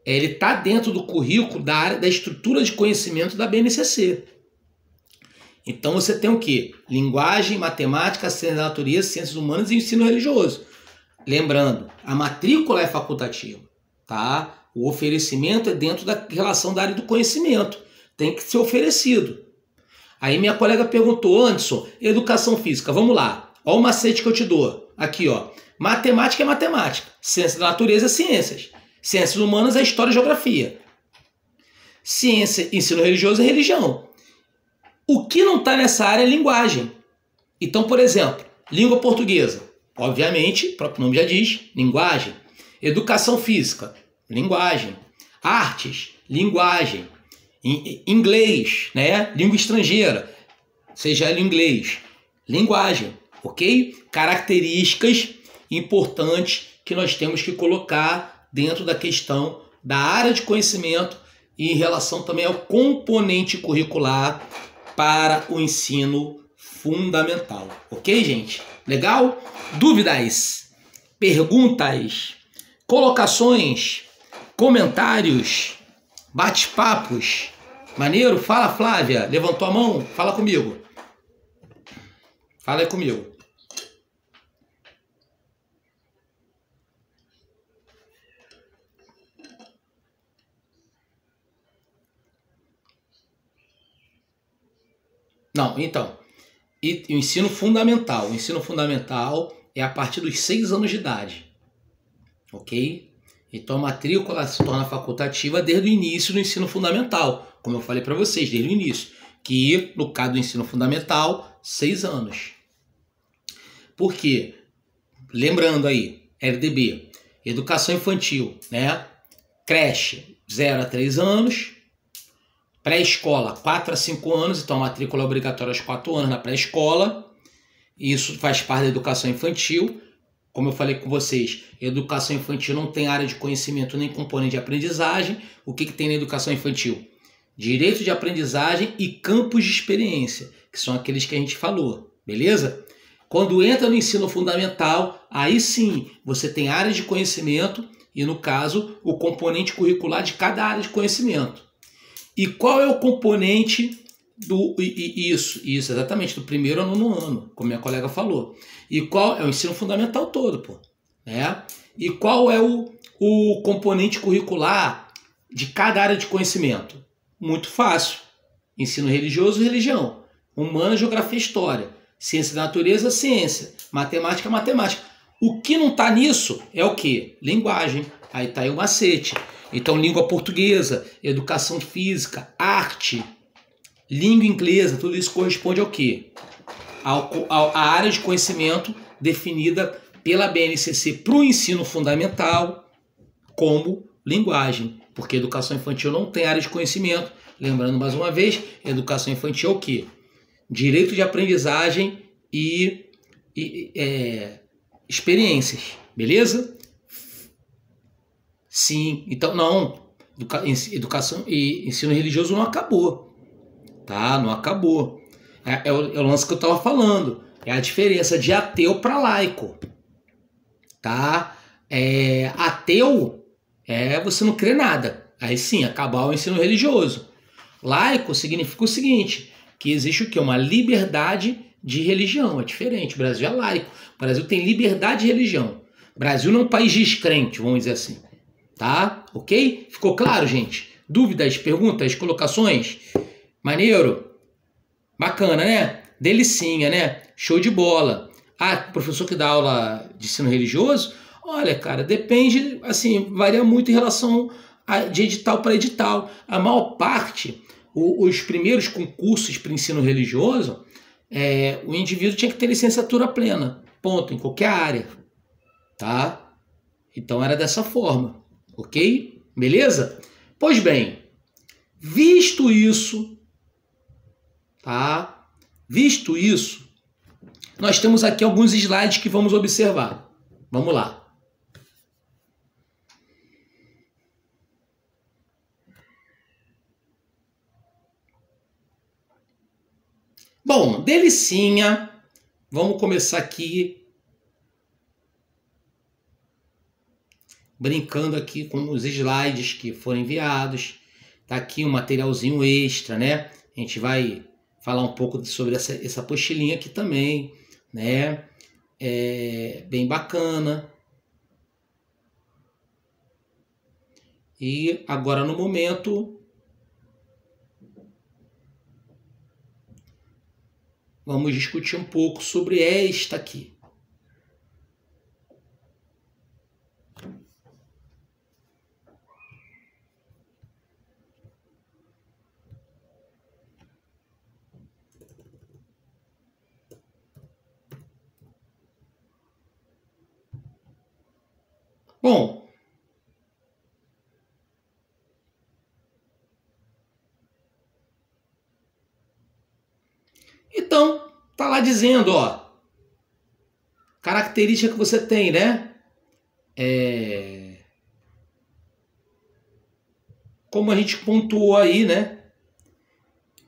ele está dentro do currículo da área da estrutura de conhecimento da BNCC. Então você tem o quê? Linguagem, matemática, ciência da natureza, ciências humanas e ensino religioso. Lembrando, a matrícula é facultativa, tá? O oferecimento é dentro da relação da área do conhecimento. Tem que ser oferecido. Aí minha colega perguntou, Anderson, educação física, vamos lá. Olha o macete que eu te dou. Aqui, ó. Matemática é matemática. Ciência da natureza é ciências. Ciências humanas é história e geografia. Ciência, ensino religioso é religião. O que não está nessa área é linguagem. Então, por exemplo, língua portuguesa. Obviamente, o próprio nome já diz, linguagem. Educação física, linguagem. Artes, linguagem. Inglês, né? Língua estrangeira, seja ela inglês. Linguagem, ok? Características importantes que nós temos que colocar dentro da questão da área de conhecimento e em relação também ao componente curricular para o ensino fundamental. Ok, gente? Legal? Dúvidas? Perguntas? Colocações? Comentários? Bate-papos? Maneiro? Fala, Flávia. Levantou a mão? Fala comigo. Fala aí comigo. Não, então, e o ensino fundamental. O ensino fundamental é a partir dos 6 anos de idade. Ok? Então a matrícula se torna facultativa desde o início do ensino fundamental. Como eu falei para vocês, desde o início. Que no caso do ensino fundamental, 6 anos. Por quê? Lembrando aí, RDB, educação infantil, né? Creche, 0 a 3 anos. Pré-escola, 4 a 5 anos, então a matrícula é obrigatória aos 4 anos na pré-escola. Isso faz parte da educação infantil. Como eu falei com vocês, educação infantil não tem área de conhecimento nem componente de aprendizagem. O que tem na educação infantil? Direito de aprendizagem e campos de experiência, que são aqueles que a gente falou, beleza? Quando entra no ensino fundamental, aí sim você tem áreas de conhecimento e, no caso, o componente curricular de cada área de conhecimento. E qual é o componente do... Isso, exatamente, do primeiro ao 9º ano, como minha colega falou. E qual é o ensino fundamental todo, pô, né? E qual é o componente curricular de cada área de conhecimento? Muito fácil. Ensino religioso, religião. Humana, geografia, história. Ciência da natureza, ciência. Matemática, matemática. O que não está nisso é o quê? Linguagem. Aí está aí o macete. Então, língua portuguesa, educação física, arte, língua inglesa, tudo isso corresponde ao quê? A área de conhecimento definida pela BNCC para o ensino fundamental como linguagem, porque educação infantil não tem área de conhecimento. Lembrando mais uma vez, educação infantil é o quê? Direito de aprendizagem e experiências, beleza? Sim, então não, educação e ensino religioso não acabou, tá? Não acabou. É o lance que eu estava falando, é a diferença de ateu para laico, tá? Ateu é você não crê nada, aí sim, acabar o ensino religioso. Laico significa o seguinte, que existe o quê? Uma liberdade de religião, é diferente, o Brasil é laico, o Brasil tem liberdade de religião, o Brasil não é um país descrente, vamos dizer assim. Tá? Ok? Ficou claro, gente? Dúvidas, perguntas, colocações? Maneiro? Bacana, né? Delicinha, né? Show de bola. Ah, professor que dá aula de ensino religioso? Olha, cara, depende, assim, varia muito em relação de edital para edital. A maior parte, os primeiros concursos para ensino religioso, o indivíduo tinha que ter licenciatura plena. Ponto, em qualquer área. Tá? Então era dessa forma. Ok? Beleza? Pois bem, visto isso, tá? Visto isso, nós temos aqui alguns slides que vamos observar. Vamos lá. Bom, delicinha. Vamos começar aqui brincando aqui com os slides que foram enviados. Tá aqui um materialzinho extra, né? A gente vai falar um pouco sobre essa apostilinha aqui também, né? É bem bacana. E agora no momento vamos discutir um pouco sobre esta aqui. Bom, então, tá lá dizendo, ó, característica que você tem, né? Como a gente pontuou aí, né?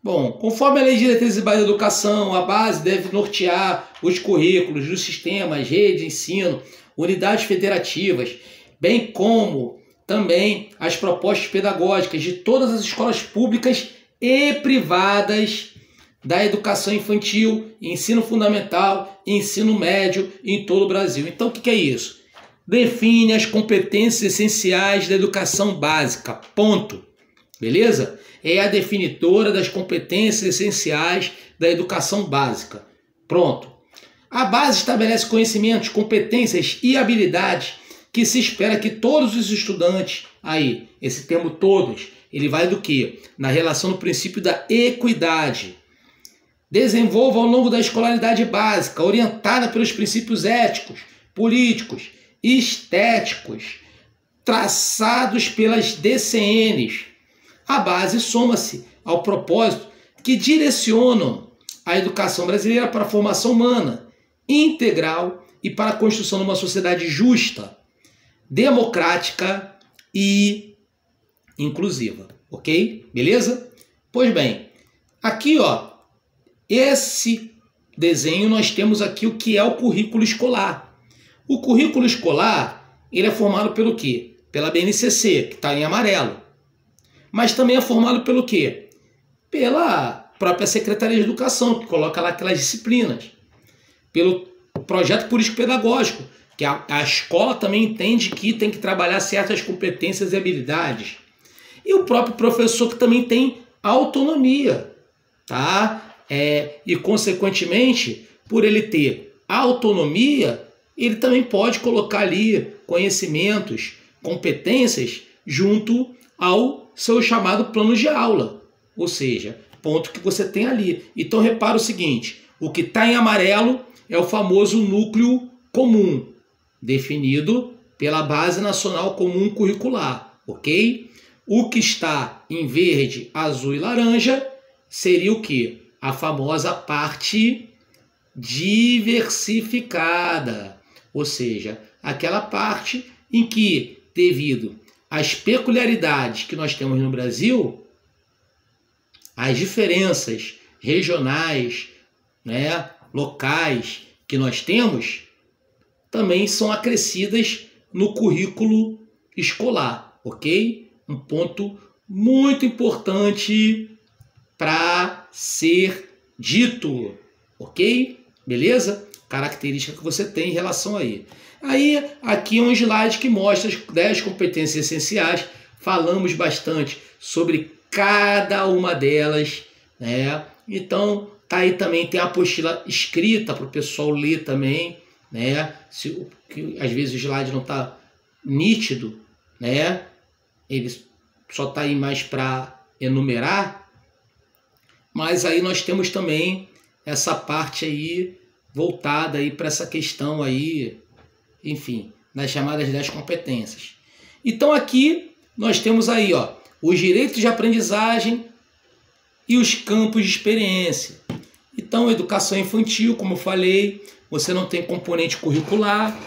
Bom, conforme a Lei de Diretrizes e Bases da Educação, a base deve nortear os currículos dos sistemas, rede de ensino, unidades federativas, bem como também as propostas pedagógicas de todas as escolas públicas e privadas da educação infantil, ensino fundamental e ensino médio em todo o Brasil. Então, o que é isso? Define as competências essenciais da educação básica, ponto. Beleza? É a definidora das competências essenciais da educação básica. Pronto. A base estabelece conhecimentos, competências e habilidades que se espera que todos os estudantes, aí, esse termo todos, ele vai do quê? Na relação do princípio da equidade. Desenvolva ao longo da escolaridade básica, orientada pelos princípios éticos, políticos, estéticos, traçados pelas DCNs. A base soma-se ao propósito que direcionam a educação brasileira para a formação humana, integral e para a construção de uma sociedade justa, democrática e inclusiva. Ok? Beleza? Pois bem, aqui, ó, esse desenho nós temos aqui o que é o currículo escolar. O currículo escolar, ele é formado pelo quê? Pela BNCC, que está em amarelo. Mas também é formado pelo quê? Pela própria Secretaria de Educação, que coloca lá aquelas disciplinas. Pelo projeto político-pedagógico, que a escola também entende que tem que trabalhar certas competências e habilidades. E o próprio professor, que também tem autonomia, tá? E, consequentemente, por ele ter autonomia, ele também pode colocar ali conhecimentos, competências junto ao seu chamado plano de aula. Ou seja, ponto que você tem ali. Então, repara o seguinte, o que está em amarelo é o famoso núcleo comum, definido pela Base Nacional Comum Curricular, ok? O que está em verde, azul e laranja seria o quê? A famosa parte diversificada, ou seja, aquela parte em que, devido às peculiaridades que nós temos no Brasil, as diferenças regionais, né, locais que nós temos, também são acrescidas no currículo escolar, ok? Um ponto muito importante para ser dito, ok? Beleza? Característica que você tem em relação aí. Aí, aqui é um slide que mostra as 10 competências essenciais. Falamos bastante sobre cada uma delas, né? Então, tá aí também, tem a apostila escrita para o pessoal ler também, né? Que às vezes o slide não está nítido, né? Ele só está aí mais para enumerar. Mas aí nós temos também essa parte aí voltada aí para essa questão aí, enfim, das chamadas 10 competências. Então aqui nós temos aí, ó, os direitos de aprendizagem e os campos de experiência. Então, educação infantil, como eu falei, você não tem componente curricular,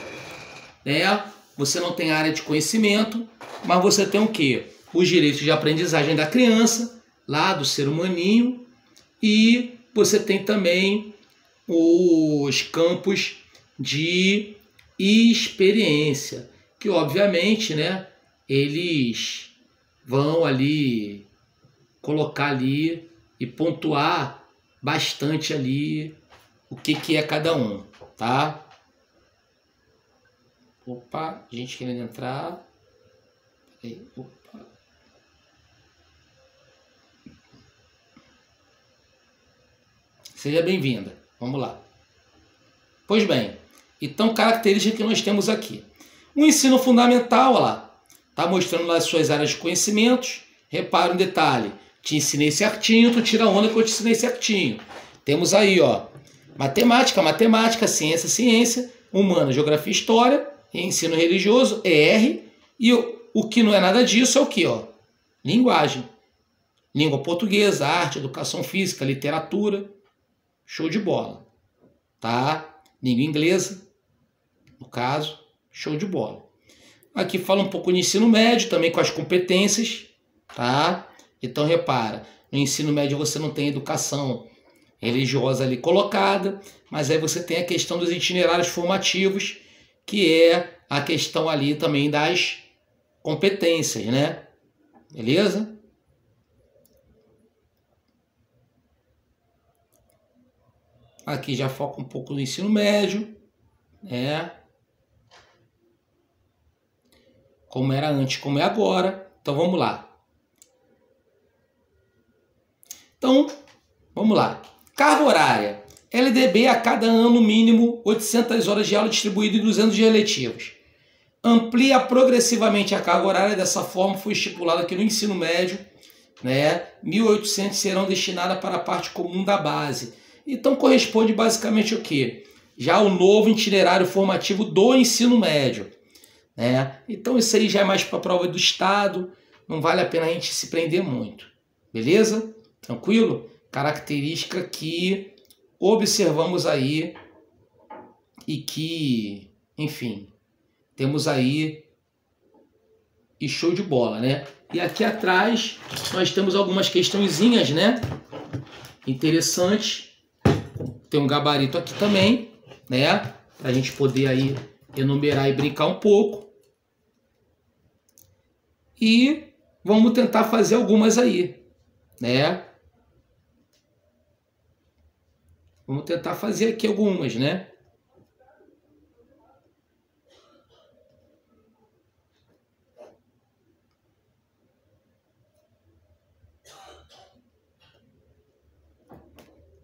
né? Você não tem área de conhecimento, mas você tem o quê? Os direitos de aprendizagem da criança, lá do ser humaninho, e você tem também os campos de experiência, que obviamente, né, eles vão ali colocar ali e pontuar bastante ali o que é cada um, tá? Opa, gente querendo entrar. Opa. Seja bem-vinda. Vamos lá. Pois bem, então características que nós temos aqui. O ensino fundamental, olha lá, está mostrando lá as suas áreas de conhecimentos. Repara um detalhe, te ensinei certinho, tu tira onda que eu te ensinei certinho. Temos aí, ó, matemática, ciência, humana, geografia e história, ensino religioso, ER, e o que não é nada disso é o que, ó? Linguagem. Língua portuguesa, arte, educação física, literatura, show de bola, tá? Língua inglesa, no caso, show de bola. Aqui fala um pouco de ensino médio, também com as competências, tá? Então repara, no ensino médio você não tem educação religiosa ali colocada, mas aí você tem a questão dos itinerários formativos, que é a questão ali também das competências, né? Beleza? Aqui já foca um pouco no ensino médio, né? Como era antes, como é agora. Então vamos lá. Então, vamos lá. Carga horária. LDB a cada ano mínimo 800 horas de aula distribuído em 200 dias letivos. Amplia progressivamente a carga horária, dessa forma foi estipulado aqui no ensino médio, né? 1.800 serão destinadas para a parte comum da base. Então corresponde basicamente o quê? Já o novo itinerário formativo do ensino médio, né? Então isso aí já é mais para a prova do estado, não vale a pena a gente se prender muito, beleza? Tranquilo? Característica que observamos aí e que, enfim, temos aí e show de bola, né? E aqui atrás nós temos algumas questõezinhas, né? Interessantes. Tem um gabarito aqui também, né? Para a gente poder aí enumerar e brincar um pouco. E vamos tentar fazer algumas aí, né? Vamos tentar fazer aqui algumas, né?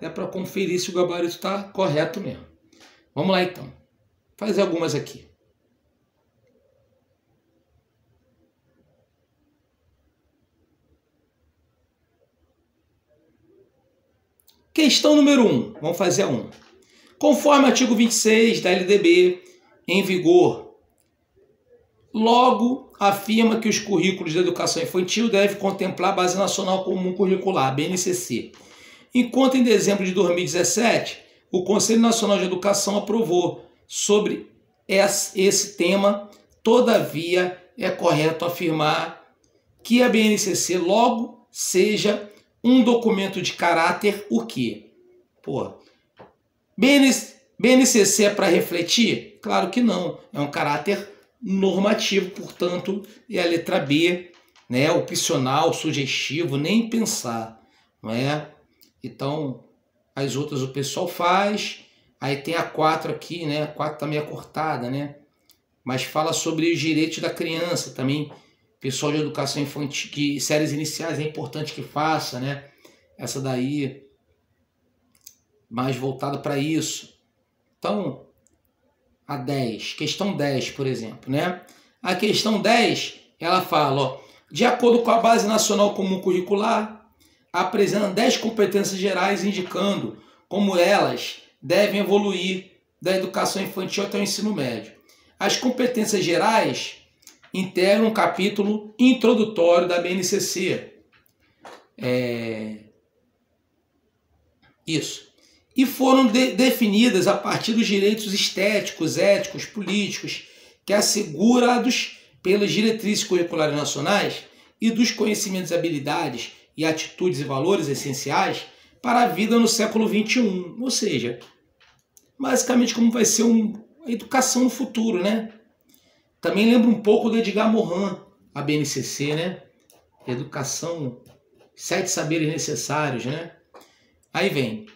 É para conferir se o gabarito está correto mesmo. Vamos lá então. Fazer algumas aqui. Questão número 1. Vamos fazer a 1. Conforme o artigo 26 da LDB, em vigor, logo afirma que os currículos de educação infantil devem contemplar a Base Nacional Comum Curricular, BNCC. Enquanto em dezembro de 2017, o Conselho Nacional de Educação aprovou sobre esse tema, todavia é correto afirmar que a BNCC logo seja um documento de caráter o quê? Pô, BNCC é para refletir? Claro que não. É um caráter normativo, portanto, é a letra B, né? Opcional, sugestivo, nem pensar, não é? Então, as outras o pessoal faz. Aí tem a 4 aqui, né? A 4 tá meio cortada, né? Mas fala sobre os direitos da criança também. Pessoal de educação infantil, que séries iniciais é importante que faça, né? Essa daí mais voltada para isso. Então, a 10, questão 10, por exemplo, né? A questão 10, ela fala, ó, de acordo com a Base Nacional Comum Curricular, apresenta 10 competências gerais indicando como elas devem evoluir da educação infantil até o ensino médio. As competências gerais integram um capítulo introdutório da BNCC. Isso. e foram definidas a partir dos direitos estéticos, éticos, políticos, que assegurados pelas diretrizes curriculares nacionais e dos conhecimentos, habilidades e atitudes e valores essenciais para a vida no século XXI. Ou seja, basicamente como vai ser a educação no futuro, né? Também lembra um pouco do Edgar Morin, a BNCC, né? Educação, 7 saberes necessários, né? Aí vem.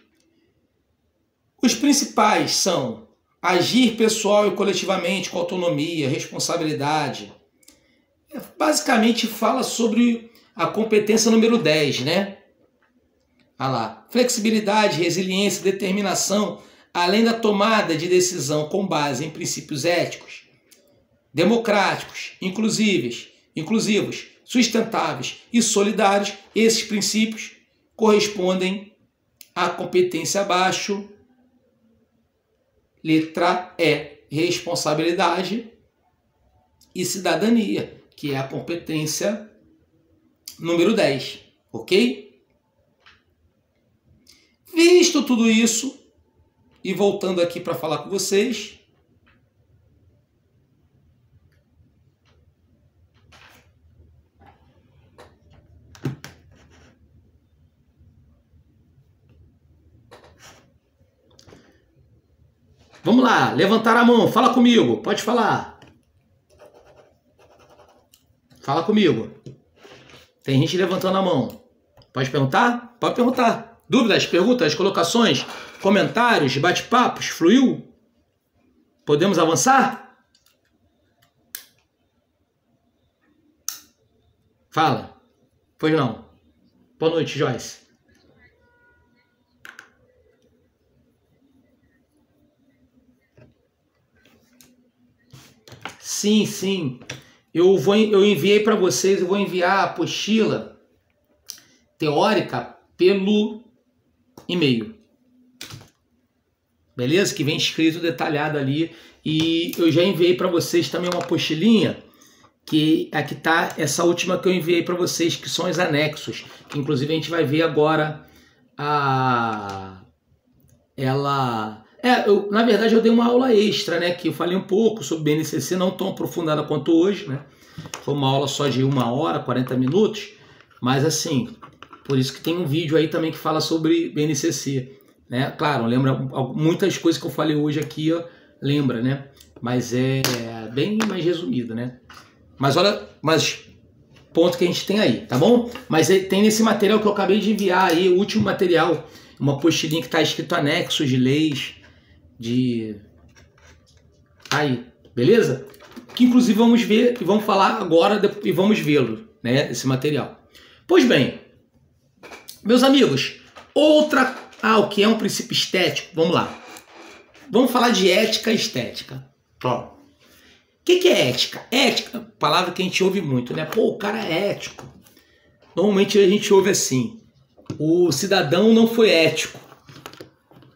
Os principais são agir pessoal e coletivamente com autonomia, responsabilidade. Basicamente fala sobre a competência número 10, né? Olha lá. Flexibilidade, resiliência, determinação, além da tomada de decisão com base em princípios éticos, democráticos, inclusivos, sustentáveis e solidários. Esses princípios correspondem à competência abaixo. Letra E, responsabilidade e cidadania, que é a competência número 10, ok? Visto tudo isso, e voltando aqui para falar com vocês, vamos lá, levantar a mão, fala comigo, pode falar. Fala comigo. Tem gente levantando a mão. Pode perguntar? Pode perguntar. Dúvidas, perguntas, colocações, comentários, bate-papos, fluiu? Podemos avançar? Fala. Pois não. Boa noite, Joyce. Sim, sim. Eu enviei para vocês, eu vou enviar a apostila teórica pelo e-mail. Beleza? Que vem escrito detalhado ali. E eu já enviei para vocês também uma apostilinha, que aqui tá essa última que eu enviei para vocês, que são os anexos, que inclusive a gente vai ver agora na verdade eu dei uma aula extra, né, que eu falei um pouco sobre BNCC, não tão aprofundada quanto hoje, né? Foi uma aula só de 1 hora, 40 minutos, mas assim, por isso que tem um vídeo aí também que fala sobre BNCC, né? Claro, lembra muitas coisas que eu falei hoje aqui, ó, lembra, né? Mas é bem mais resumido, né? Mas olha, ponto que a gente tem aí, tá bom? Mas tem nesse material que eu acabei de enviar aí, o último material, uma apostilinha que está escrito anexos de leis, aí, beleza? Que inclusive vamos ver e vamos falar agora e vamos vê-lo, né? Esse material. Pois bem, meus amigos, o que é um princípio estético? Vamos lá. Vamos falar de ética e estética. Ó. O que é ética? Ética, palavra que a gente ouve muito, né? Pô, o cara é ético. Normalmente a gente ouve assim: o cidadão não foi ético,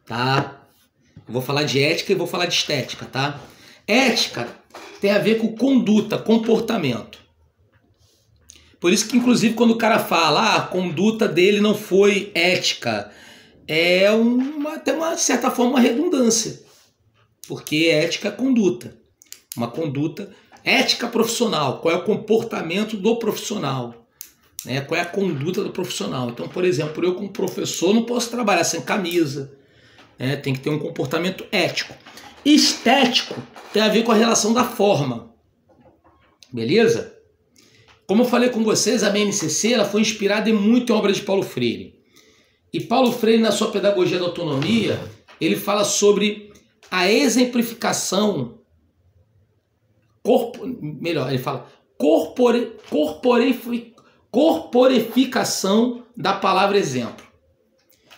tá? Eu vou falar de ética e vou falar de estética, tá? Ética tem a ver com conduta, comportamento. Por isso que, inclusive, quando o cara fala a conduta dele não foi ética, é até uma certa forma uma redundância. Porque ética é conduta. Uma conduta, ética profissional, qual é o comportamento do profissional, né? Qual é a conduta do profissional. Então, por exemplo, eu como professor não posso trabalhar sem camisa, né? Tem que ter um comportamento ético. Estético tem a ver com a relação da forma, beleza? Como eu falei com vocês, a BNCC ela foi inspirada muito em obras de Paulo Freire. E Paulo Freire, na sua Pedagogia da Autonomia, ele fala sobre a exemplificação, ele fala corporificação da palavra exemplo.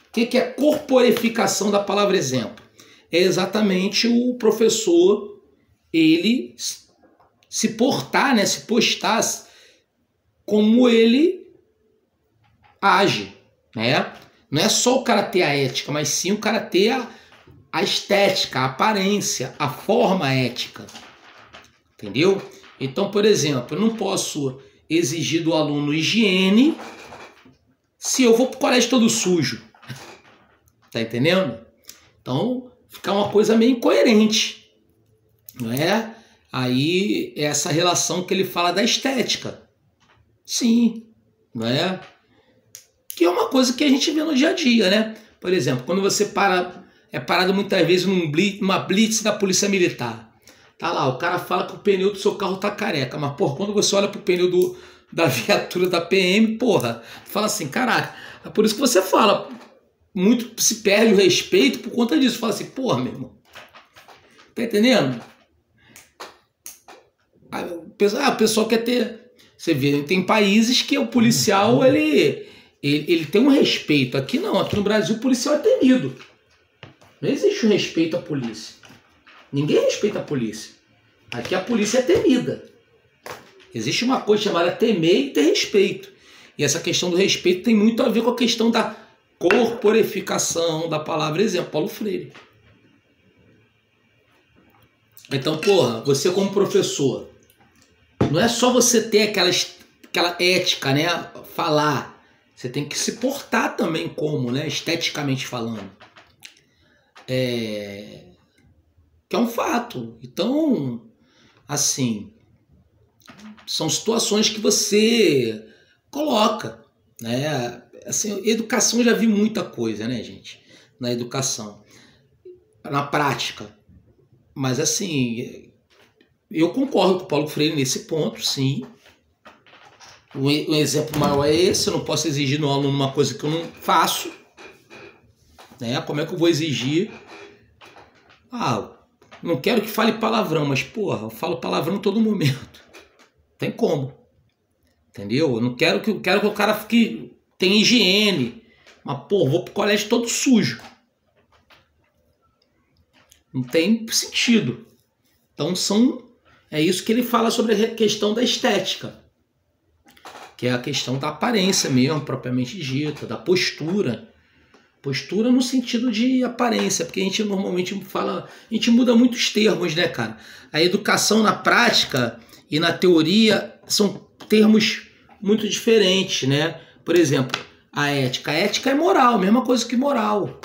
O que é corporificação da palavra exemplo? É exatamente o professor, ele se portar, né, se postar como ele age, né? Não é só o cara ter a ética, mas sim o cara ter a estética, a aparência, a forma ética. Entendeu? Então, por exemplo, eu não posso exigir do aluno higiene se eu vou para o colégio todo sujo. Tá entendendo? Então, fica uma coisa meio incoerente, não é? Aí, essa relação que ele fala da estética. Sim, não é? Que é uma coisa que a gente vê no dia a dia, né? Por exemplo, quando você é parado muitas vezes numa blitz da polícia militar. Tá lá, o cara fala que o pneu do seu carro tá careca, mas, porra, quando você olha pro pneu da viatura da PM, porra, fala assim, caraca, é por isso que você fala, muito se perde o respeito por conta disso. Fala assim, porra, meu irmão, tá entendendo? O pessoal quer ter... Você vê, tem países que o policial, ele tem um respeito. Aqui não, aqui no Brasil o policial é temido. Não existe um respeito à polícia. Ninguém respeita a polícia. Aqui a polícia é temida. Existe uma coisa chamada temer e ter respeito. E essa questão do respeito tem muito a ver com a questão da corporificação da palavra exemplo, Paulo Freire. Então, porra, você como professor, não é só você ter aquela ética, né? Falar. Você tem que se portar também como, né? Esteticamente falando. Que é um fato. Então, assim, são situações que você coloca, né? Assim, educação, eu já vi muita coisa, né, gente? Na educação. Na prática. Mas, assim, eu concordo com o Paulo Freire nesse ponto, sim. Um exemplo maior é esse. Eu não posso exigir no aluno uma coisa que eu não faço. Né? Como é que eu vou exigir? Não quero que fale palavrão, mas, porra, eu falo palavrão em todo momento. Tem como. Entendeu? Eu não quero que o cara tenha higiene. Mas, porra, vou pro colégio todo sujo. Não tem sentido. Então, é isso que ele fala sobre a questão da estética. Que é a questão da aparência mesmo, propriamente dita, da postura. Postura no sentido de aparência, porque a gente normalmente fala, a gente muda muitos termos, né, cara? A educação na prática e na teoria são termos muito diferentes, né? Por exemplo, a ética. A ética é moral, mesma coisa que moral.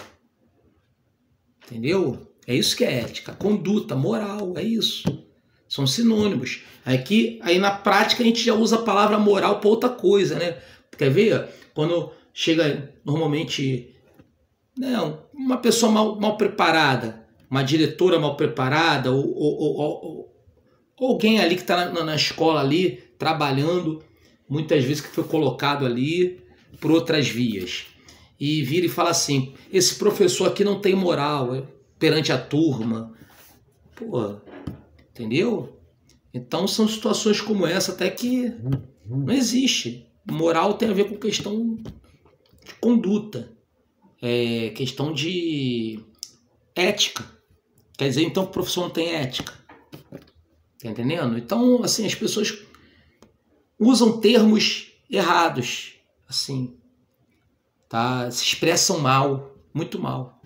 Entendeu? É isso que é ética. Conduta, moral, é isso. São sinônimos. Aí na prática a gente já usa a palavra moral para outra coisa, né? Quer ver? Quando chega normalmente... uma pessoa mal preparada, uma diretora mal preparada, ou alguém ali que está na escola ali, trabalhando, muitas vezes que foi colocado ali por outras vias, e vira e fala assim, esse professor aqui não tem moral perante a turma. Pô, entendeu? Então são situações como essa até que não existe. Moral tem a ver com questão de conduta. Questão de ética. Quer dizer, então, que o professor não tem ética. Tá entendendo? Então, assim, as pessoas usam termos errados, assim, tá? Se expressam mal, muito mal.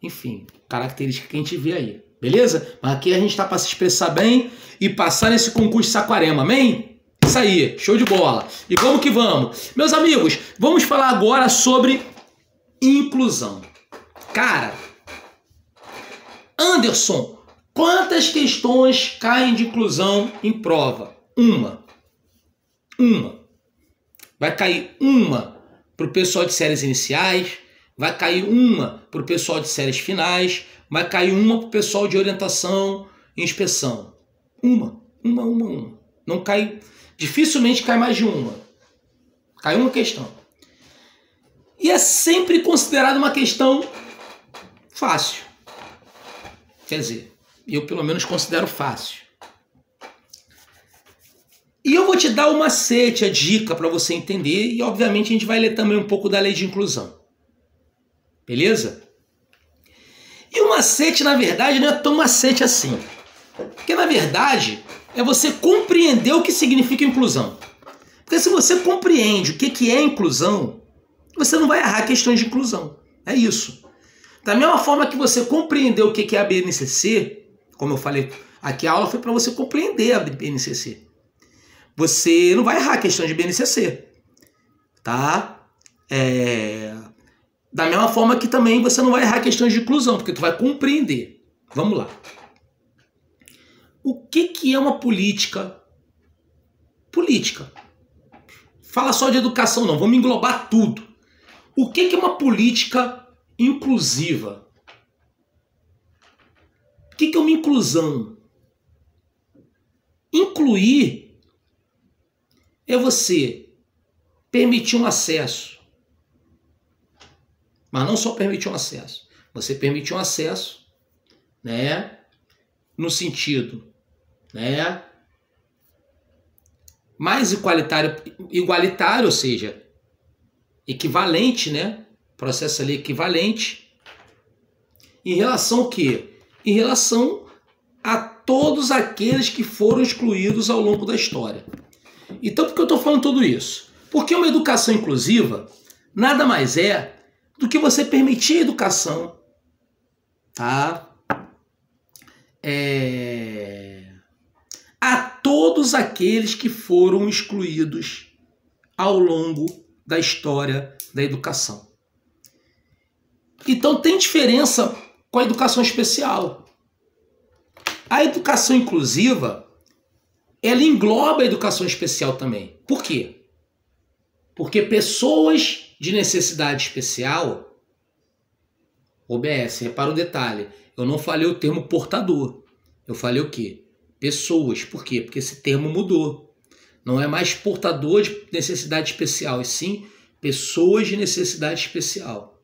Enfim, característica que a gente vê aí, beleza? Mas aqui a gente tá para se expressar bem e passar nesse concurso de Saquarema, amém? Isso aí, show de bola. E vamos que vamos. Meus amigos, vamos falar agora sobre inclusão. Cara, Anderson, quantas questões caem de inclusão em prova? Uma. Vai cair uma para o pessoal de séries iniciais, vai cair uma para o pessoal de séries finais, vai cair uma para o pessoal de orientação e inspeção. Uma. Não cai, dificilmente cai mais de uma. Cai uma questão. E é sempre considerada uma questão fácil. Quer dizer, eu pelo menos considero fácil. E eu vou te dar o macete, a dica para você entender. E obviamente a gente vai ler também um pouco da lei de inclusão. Beleza? E o macete, na verdade, não é tão macete assim. Porque, na verdade, é você compreender o que significa inclusão. Porque se você compreende o que é inclusão, você não vai errar questões de inclusão. É isso. Da mesma forma que você compreendeu o que é a BNCC, como eu falei, aqui a aula foi para você compreender a BNCC. Você não vai errar questões de BNCC. Tá? Da mesma forma que também você não vai errar questões de inclusão, porque tu vai compreender. Vamos lá. O que é uma política? Política. Fala só de educação não, vamos englobar tudo. O que é uma política inclusiva? O que é uma inclusão? Incluir é você permitir um acesso. Mas não só permitir um acesso. Você permitir um acesso, né, no sentido, né, mais igualitário, ou seja, equivalente, né, processo ali equivalente, em relação ao quê? Em relação a todos aqueles que foram excluídos ao longo da história. Então, por que eu estou falando tudo isso? Porque uma educação inclusiva nada mais é do que você permitir a educação, tá? A todos aqueles que foram excluídos ao longo da história da educação. Então tem diferença com a educação especial. A educação inclusiva, ela engloba a educação especial também. Por quê? Porque pessoas de necessidade especial, OBS, repara o detalhe, eu não falei o termo portador, eu falei o quê? Pessoas. Por quê? Porque esse termo mudou. Não é mais portador de necessidade especial, e sim pessoas de necessidade especial.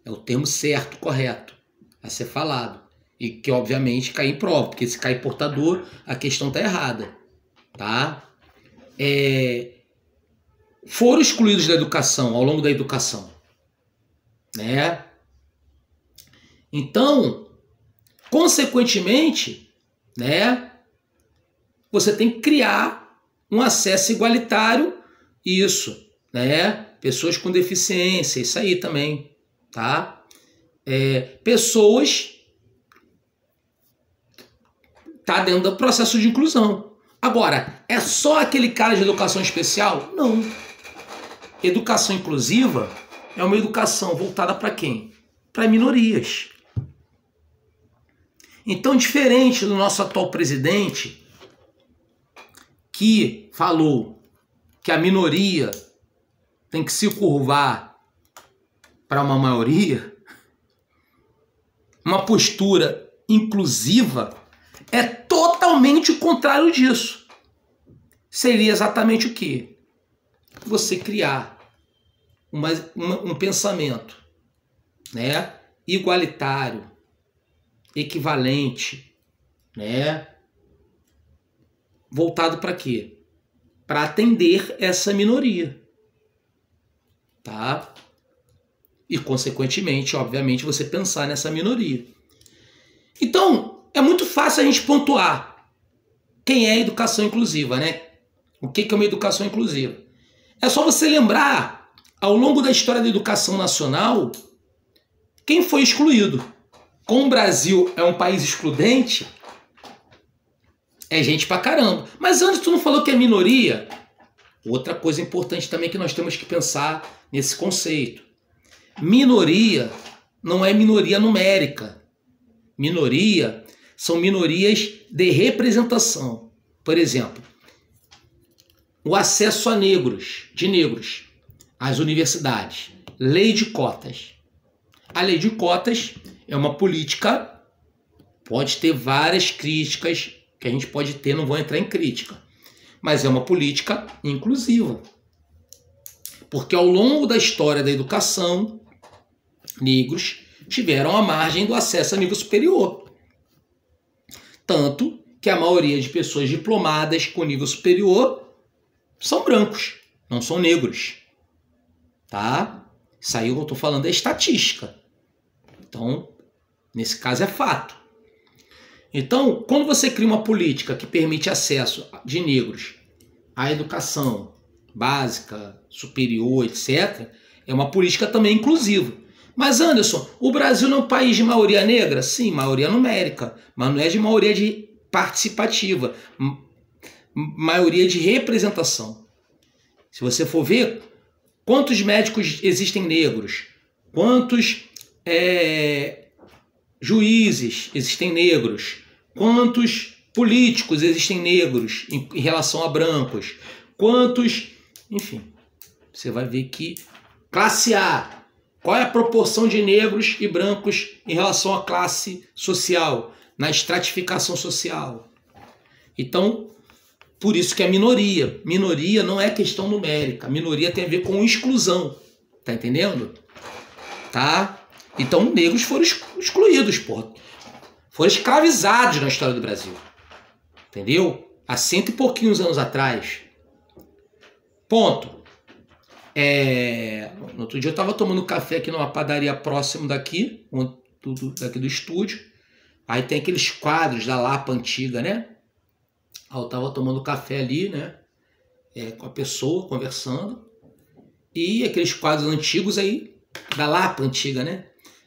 É o termo certo, correto, a ser falado. E que, obviamente, cai em prova, porque se cai portador, a questão está errada. Tá? Foram excluídos da educação, ao longo da educação. Né? Então, consequentemente, né, você tem que criar um acesso igualitário, isso, né? Pessoas com deficiência, isso aí também, tá? Pessoas tá dentro do processo de inclusão. Agora, é só aquele cara de educação especial? Não. Educação inclusiva é uma educação voltada para quem? Para minorias. Então, diferente do nosso atual presidente, que falou que a minoria tem que se curvar para uma maioria, uma postura inclusiva é totalmente o contrário disso. Seria exatamente o quê? Você criar um pensamento, né, igualitário, equivalente, né, voltado para quê? Para atender essa minoria, tá? E, consequentemente, obviamente, você pensar nessa minoria. Então, é muito fácil a gente pontuar quem é a educação inclusiva, né? O que é uma educação inclusiva? É só você lembrar, ao longo da história da educação nacional, quem foi excluído. Como o Brasil é um país excludente, é gente pra caramba. Mas antes tu não falou que é minoria? Outra coisa importante também que nós temos que pensar nesse conceito. Minoria não é minoria numérica. Minoria são minorias de representação. Por exemplo, o acesso a negros às universidades. Lei de cotas. A lei de cotas é uma política, pode ter várias críticas que a gente pode ter, não vou entrar em crítica, mas é uma política inclusiva. Porque ao longo da história da educação, negros tiveram a margem do acesso a nível superior. Tanto que a maioria de pessoas diplomadas com nível superior são brancos, não são negros. Tá? Isso aí eu estou falando é estatística. Então, nesse caso é fato. Então, quando você cria uma política que permite acesso de negros à educação básica, superior, etc., é uma política também inclusiva. Mas, Anderson, o Brasil não é um país de maioria negra? Sim, maioria numérica, mas não é de maioria de participativa, maioria de representação. Se você for ver, quantos médicos existem negros? Quantos juízes existem negros? Quantos políticos existem negros em relação a brancos? Quantos... Enfim, você vai ver que classe A, qual é a proporção de negros e brancos em relação à classe social, na estratificação social? Então, por isso que é minoria. Minoria não é questão numérica. Minoria tem a ver com exclusão. Tá entendendo? Tá? Então, negros foram excluídos, porra. Foram escravizados na história do Brasil. Entendeu? Há 100 e pouquinhos anos atrás. Ponto. No outro dia eu estava tomando café aqui numa padaria próximo daqui, daqui do estúdio. Aí tem aqueles quadros da Lapa antiga, né? Aí eu estava tomando café ali, né? Com a pessoa, conversando. E aqueles quadros antigos aí, da Lapa antiga, né?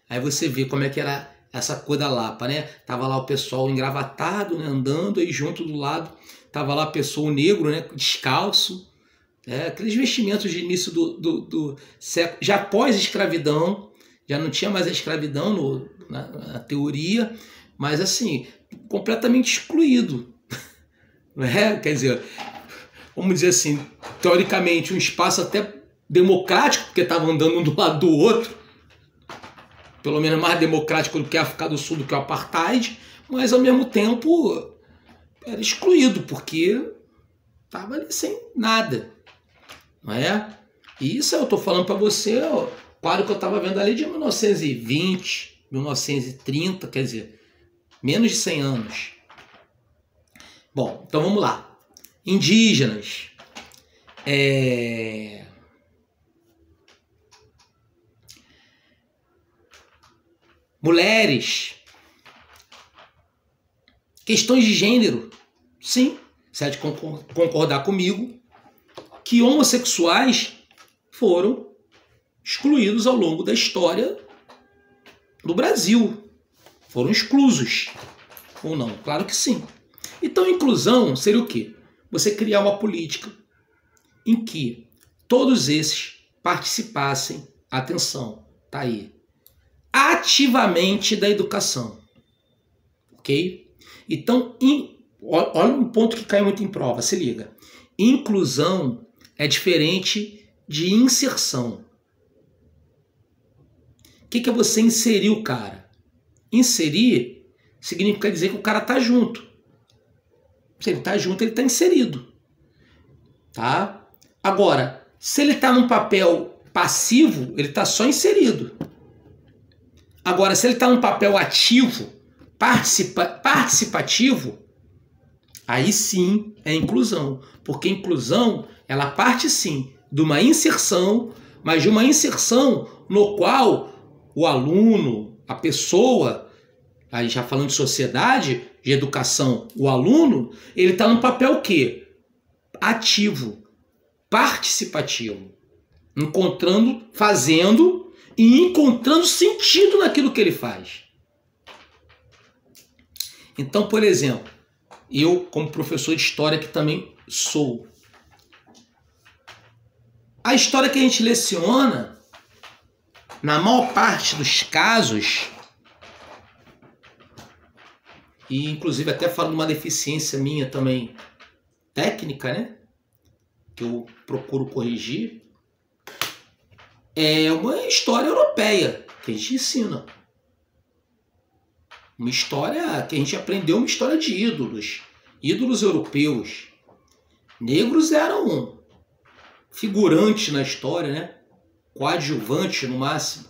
Aí você vê como é que era essa coisa da Lapa, né? Tava lá o pessoal engravatado, né? Andando, aí junto do lado tava lá a pessoa, o negro, né? Descalço. Aqueles vestimentos de início do século, já pós-escravidão, já não tinha mais a escravidão na teoria, mas assim, completamente excluído. Não é? Quer dizer, vamos dizer assim, teoricamente um espaço até democrático, porque estavam andando um do lado do outro, pelo menos mais democrático do que a África do Sul, do que o apartheid, mas ao mesmo tempo era excluído, porque estava ali sem nada. Não é? E isso eu estou falando para você, o quadro que eu estava vendo ali de 1920, 1930, quer dizer, menos de 100 anos. Bom, então vamos lá. Indígenas. Mulheres. Questões de gênero. Sim, você há de concordar comigo que homossexuais foram excluídos ao longo da história do Brasil. Foram exclusos. Ou não? Claro que sim. Então, inclusão seria o quê? Você criar uma política em que todos esses participassem, atenção, tá aí, ativamente da educação. Ok? Então, olha um ponto que cai muito em prova, se liga. Inclusão é diferente de inserção. O que é você inserir o cara? Inserir significa dizer que o cara tá junto. Se ele tá junto, ele tá inserido. Tá? Agora, se ele tá num papel passivo, ele tá só inserido. Agora, se ele tá num papel ativo, participativo, aí sim é inclusão. Porque inclusão, ela parte sim de uma inserção, mas de uma inserção no qual o aluno, a pessoa, aí já falando de sociedade, de educação, o aluno, ele está no papel o quê? Ativo, participativo, encontrando, fazendo e encontrando sentido naquilo que ele faz. Então, por exemplo, eu, como professor de história que também sou, a história que a gente leciona, na maior parte dos casos, e inclusive até falo de uma deficiência minha também técnica, né? Que eu procuro corrigir, é uma história europeia que a gente ensina. Uma história que a gente aprendeu, uma história de ídolos. Ídolos europeus. Negros eram figurantes na história, né? Coadjuvantes no máximo.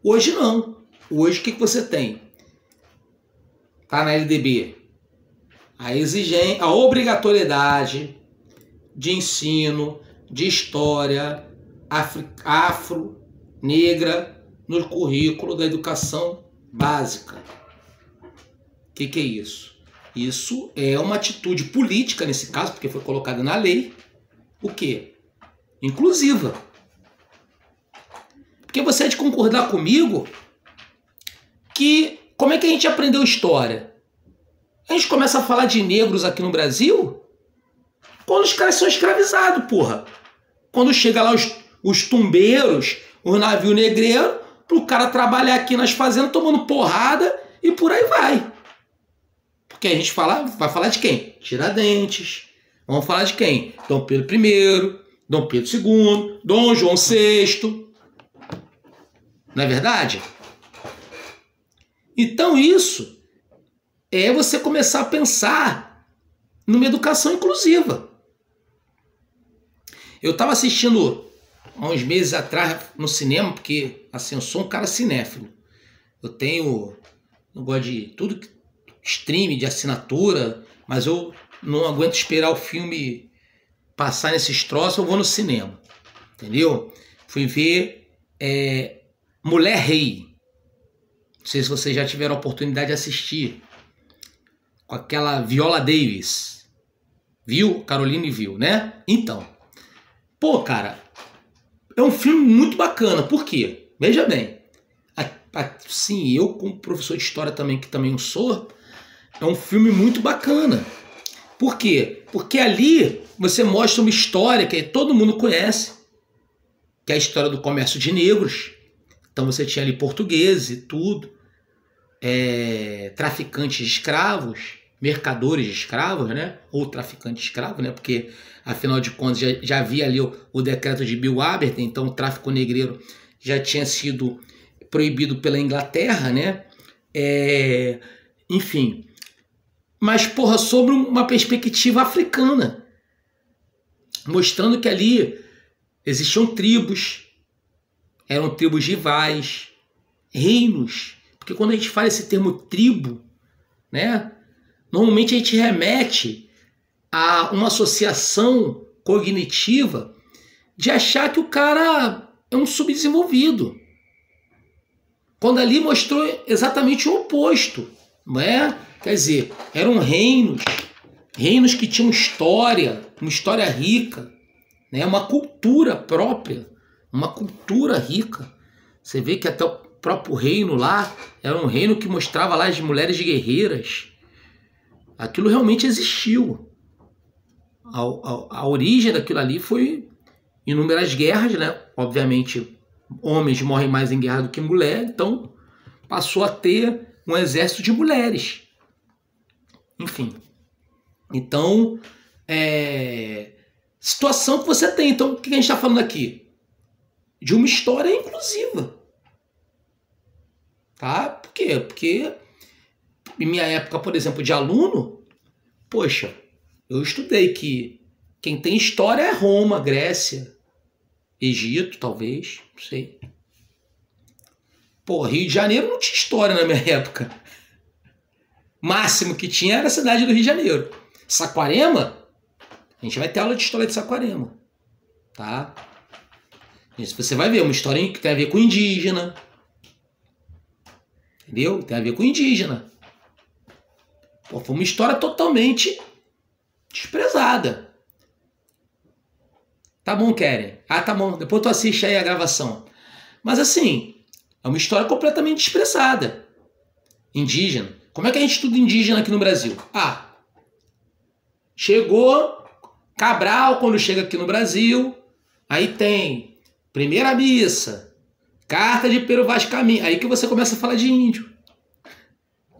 Hoje não. Hoje o que você tem? Tá na LDB. A exigência, a obrigatoriedade de ensino de história afro, negra no currículo da educação básica. O que é isso? Isso é uma atitude política, nesse caso, porque foi colocada na lei, o quê? Inclusiva. Porque você é de concordar comigo que como é que a gente aprendeu história? A gente começa a falar de negros aqui no Brasil quando os caras são escravizados, porra. Quando chega lá os tumbeiros, os navios negreiros para o cara trabalhar aqui nas fazendas tomando porrada e por aí vai. Porque a gente vai falar de quem? Tiradentes. Vamos falar de quem? Dom Pedro I, Dom Pedro II, Dom João VI. Não é verdade? Então isso é você começar a pensar numa educação inclusiva. Eu estava assistindo há uns meses atrás no cinema, porque assim, eu sou um cara cinéfilo. Eu gosto de tudo, stream, de assinatura, mas eu não aguento esperar o filme passar nesses troços, eu vou no cinema. Entendeu? Fui ver Mulher Rei. Não sei se vocês já tiveram a oportunidade de assistir. Com aquela Viola Davis. Viu? Caroline viu, né? Então. Pô, cara. É um filme muito bacana. Por quê? Veja bem. Sim, eu como professor de história também, que também sou, é um filme muito bacana. Por quê? Porque ali você mostra uma história que todo mundo conhece, que é a história do comércio de negros. Então você tinha ali portugueses e tudo, traficantes de escravos, mercadores de escravos, né? Ou traficantes de escravos, né? Porque afinal de contas já havia ali o decreto de Bill Abertin, então o tráfico negreiro já tinha sido proibido pela Inglaterra, né? Enfim, mas porra, sobre uma perspectiva africana, mostrando que ali existiam tribos, eram tribos rivais, reinos, porque quando a gente fala esse termo tribo, né, normalmente a gente remete a uma associação cognitiva de achar que o cara é um subdesenvolvido, quando ali mostrou exatamente o oposto, não é? Quer dizer, eram reinos que tinham história, uma história rica, né? Uma cultura própria, uma cultura rica. Você vê que até o próprio reino lá era um reino que mostrava lá as mulheres guerreiras. Aquilo realmente existiu. A origem daquilo ali foi inúmeras guerras, né? Obviamente, homens morrem mais em guerra do que mulher, então passou a ter um exército de mulheres. Enfim. Então, situação que você tem. Então, o que a gente está falando aqui? De uma história inclusiva. Tá? Por quê? Porque em minha época, por exemplo, de aluno, poxa, eu estudei que quem tem história é Roma, Grécia, Egito, talvez, não sei. Pô, Rio de Janeiro não tinha história na minha época. Máximo que tinha era a cidade do Rio de Janeiro. Saquarema, a gente vai ter aula de história de Saquarema, tá? Isso você vai ver, uma história que tem a ver com indígena. Entendeu? Tem a ver com indígena. Pô, foi uma história totalmente desprezada. Tá bom, Keren? Ah, tá bom. Depois tu assiste aí a gravação. Mas assim, é uma história completamente desprezada. Indígena. Como é que a gente estuda indígena aqui no Brasil? Ah, chegou Cabral, quando chega aqui no Brasil, aí tem primeira missa, carta de Pero Vaz Caminha, aí que você começa a falar de índio.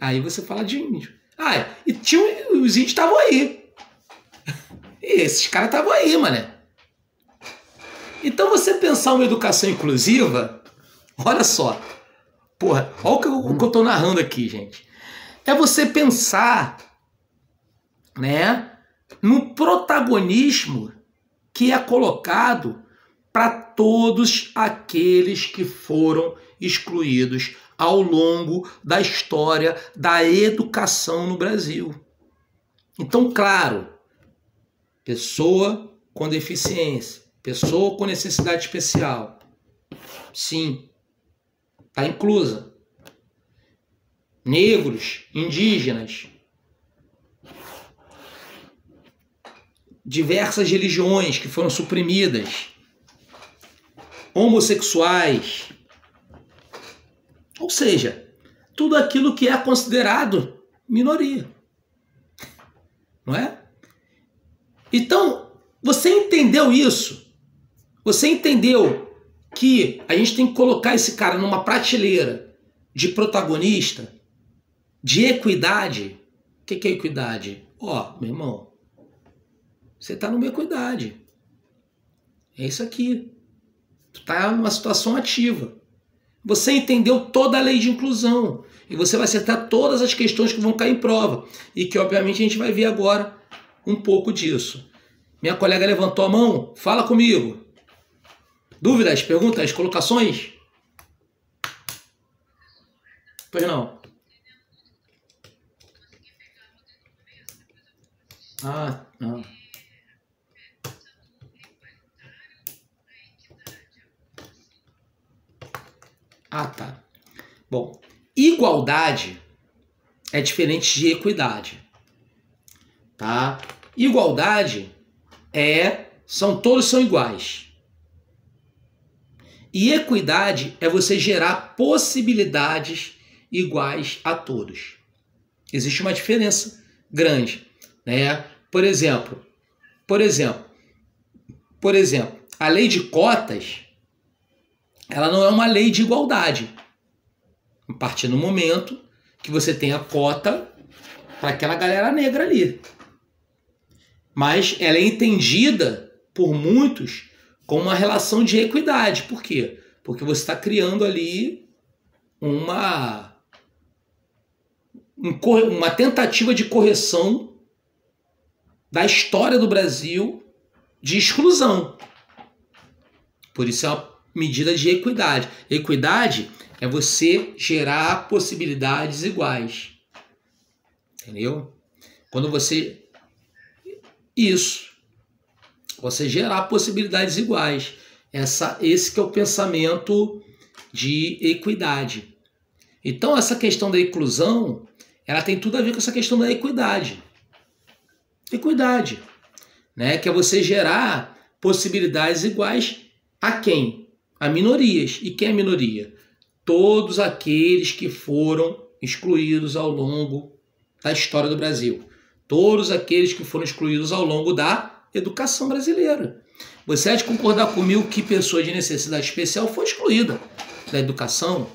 Aí você fala de índio. Ah, e os índios estavam aí. E esses caras estavam aí, mané. Então você pensar uma educação inclusiva, olha só. Porra, olha o que eu tô narrando aqui, gente. É você pensar, né, no protagonismo que é colocado para todos aqueles que foram excluídos ao longo da história da educação no Brasil. Então, claro, pessoa com deficiência, pessoa com necessidade especial, sim, está inclusa. Negros, indígenas, diversas religiões que foram suprimidas, homossexuais, ou seja, tudo aquilo que é considerado minoria, não é? Então, você entendeu isso? Você entendeu que a gente tem que colocar esse cara numa prateleira de protagonista, de equidade. O que é equidade? Ó, meu irmão, você tá numa equidade. É isso aqui. Tu tá numa situação ativa. Você entendeu toda a lei de inclusão. E você vai acertar todas as questões que vão cair em prova. E que, obviamente, a gente vai ver agora um pouco disso. Minha colega levantou a mão. Fala comigo. Dúvidas, perguntas, colocações? Pois não. Ah, não. Ah, tá. Bom, igualdade é diferente de equidade, tá? Igualdade todos são iguais. E equidade é você gerar possibilidades iguais a todos. Existe uma diferença grande, né? Por exemplo, a lei de cotas, ela não é uma lei de igualdade. A partir do momento que você tem a cota para aquela galera negra ali. Mas ela é entendida por muitos como uma relação de equidade. Por quê? Porque você está criando ali uma tentativa de correção da história do Brasil de exclusão. Por isso é uma medida de equidade. Equidade é você gerar possibilidades iguais. Entendeu? Quando você... Isso. Você gerar possibilidades iguais. Esse que é o pensamento de equidade. Então, essa questão da inclusão, ela tem tudo a ver com essa questão da equidade. Equidade, né? Que é você gerar possibilidades iguais a quem? A minorias. E quem é minoria? Todos aqueles que foram excluídos ao longo da história do Brasil. Todos aqueles que foram excluídos ao longo da educação brasileira. Você há de concordar comigo que pessoa de necessidade especial foi excluída da educação?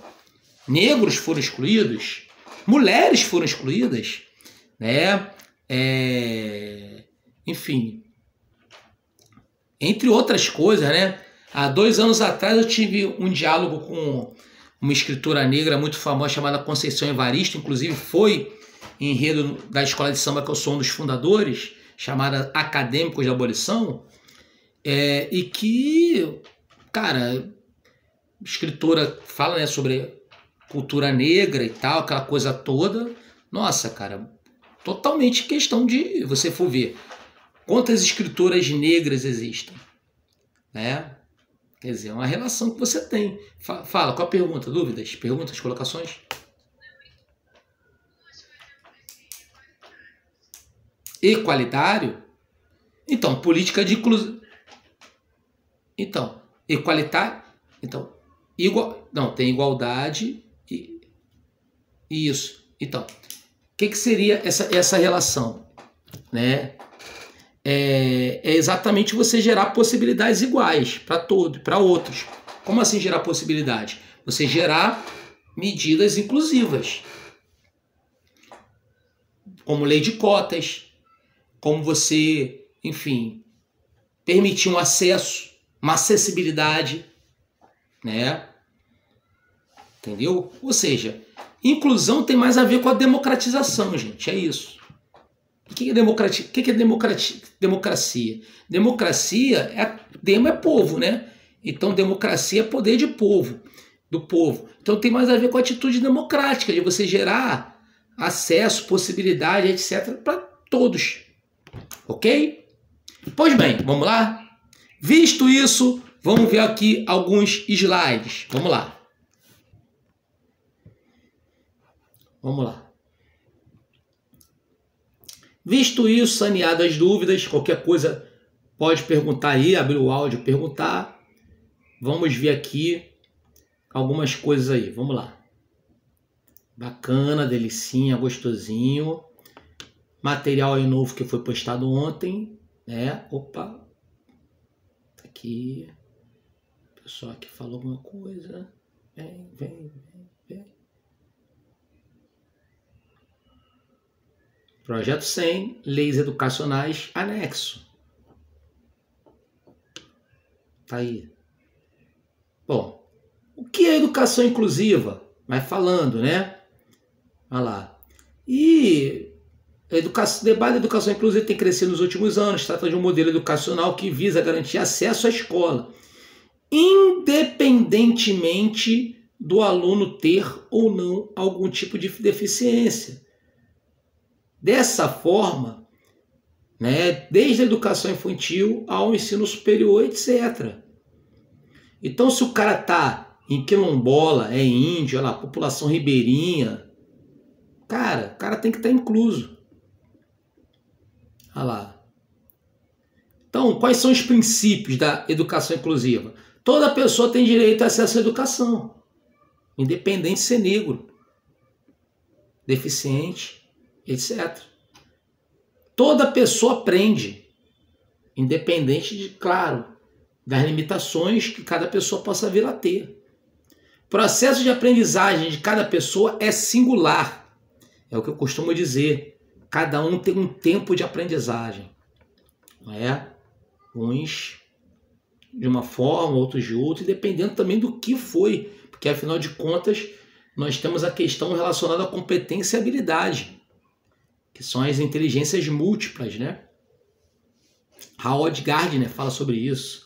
Negros foram excluídos? Mulheres foram excluídas? Né? Enfim, entre outras coisas, né? Há 2 anos atrás eu tive um diálogo com uma escritora negra muito famosa chamada Conceição Evaristo, inclusive foi enredo da escola de samba que eu sou um dos fundadores, chamada Acadêmicos da Abolição, e que, cara, escritora fala, né, sobre cultura negra e tal, aquela coisa toda. Nossa, cara, totalmente questão de você for ver quantas escritoras negras existem, né? Quer dizer, é uma relação que você tem. Fala, qual a pergunta? Dúvidas? Perguntas? Colocações? Equalitário? Então, política de inclusão. Então, equalitário? Então, não, tem igualdade e isso. Então, o que seria essa relação? Né? É exatamente você gerar possibilidades iguais para todos, para outros. Como assim gerar possibilidade? Você gerar medidas inclusivas. Como lei de cotas, como você, enfim, permitir um acesso, uma acessibilidade, né? Entendeu? Ou seja, inclusão tem mais a ver com a democratização, gente, é isso. O que é democracia? Democracia? Democracia demo é povo, né? Então democracia é poder de povo, do povo. Então tem mais a ver com a atitude democrática, de você gerar acesso, possibilidade, etc. para todos. Ok? Pois bem, vamos lá? Visto isso, vamos ver aqui alguns slides. Vamos lá. Vamos lá. Visto isso, saneadas as dúvidas, qualquer coisa pode perguntar aí, abrir o áudio, perguntar. Vamos ver aqui algumas coisas aí. Vamos lá. Bacana, delicinha, gostosinho. Material aí novo que foi postado ontem, né? Opa. Tá aqui. Só que falou alguma coisa. Vem. Projeto 100, leis educacionais, anexo. Tá aí. Bom, o que é educação inclusiva? Vai falando, né? Olha lá. E o debate da educação inclusiva tem crescido nos últimos anos. Trata de um modelo educacional que visa garantir acesso à escola, independentemente do aluno ter ou não algum tipo de deficiência. Dessa forma, né, desde a educação infantil ao ensino superior, etc. Então, se o cara tá em quilombola, é índio, olha lá, população ribeirinha, o cara tem que estar incluso. Olha lá. Então, quais são os princípios da educação inclusiva? Toda pessoa tem direito a acesso à educação, independente de ser negro, deficiente, etc. Toda pessoa aprende, independente de, claro, das limitações que cada pessoa possa vir a ter. O processo de aprendizagem de cada pessoa é singular. É o que eu costumo dizer. Cada um tem um tempo de aprendizagem. Não é? Uns de uma forma, outros de outra, e dependendo também do que foi. Porque, afinal de contas, nós temos a questão relacionada à competência e habilidade, que são as inteligências múltiplas, né? Howard Gardner fala sobre isso.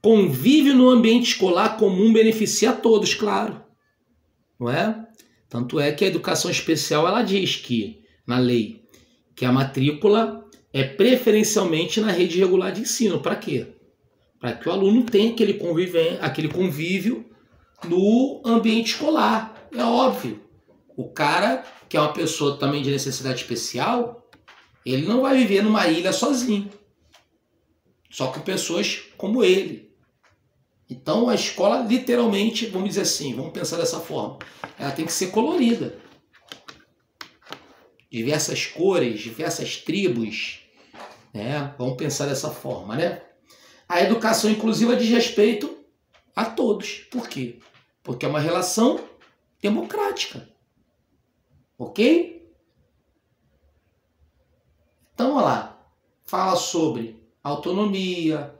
Convívio no ambiente escolar comum beneficia a todos, claro. Não é? Tanto é que a educação especial, ela diz que, na lei, que a matrícula é preferencialmente na rede regular de ensino. Para quê? Para que o aluno tenha aquele convívio no ambiente escolar. É óbvio. O cara, que é uma pessoa também de necessidade especial, ele não vai viver numa ilha sozinho. Só com pessoas como ele. Então a escola, literalmente, vamos dizer assim, vamos pensar dessa forma, ela tem que ser colorida. Diversas cores, diversas tribos, né? Vamos pensar dessa forma, né? A educação inclusiva diz respeito a todos. Por quê? Porque é uma relação democrática. Ok? Então, olha lá. Fala sobre autonomia,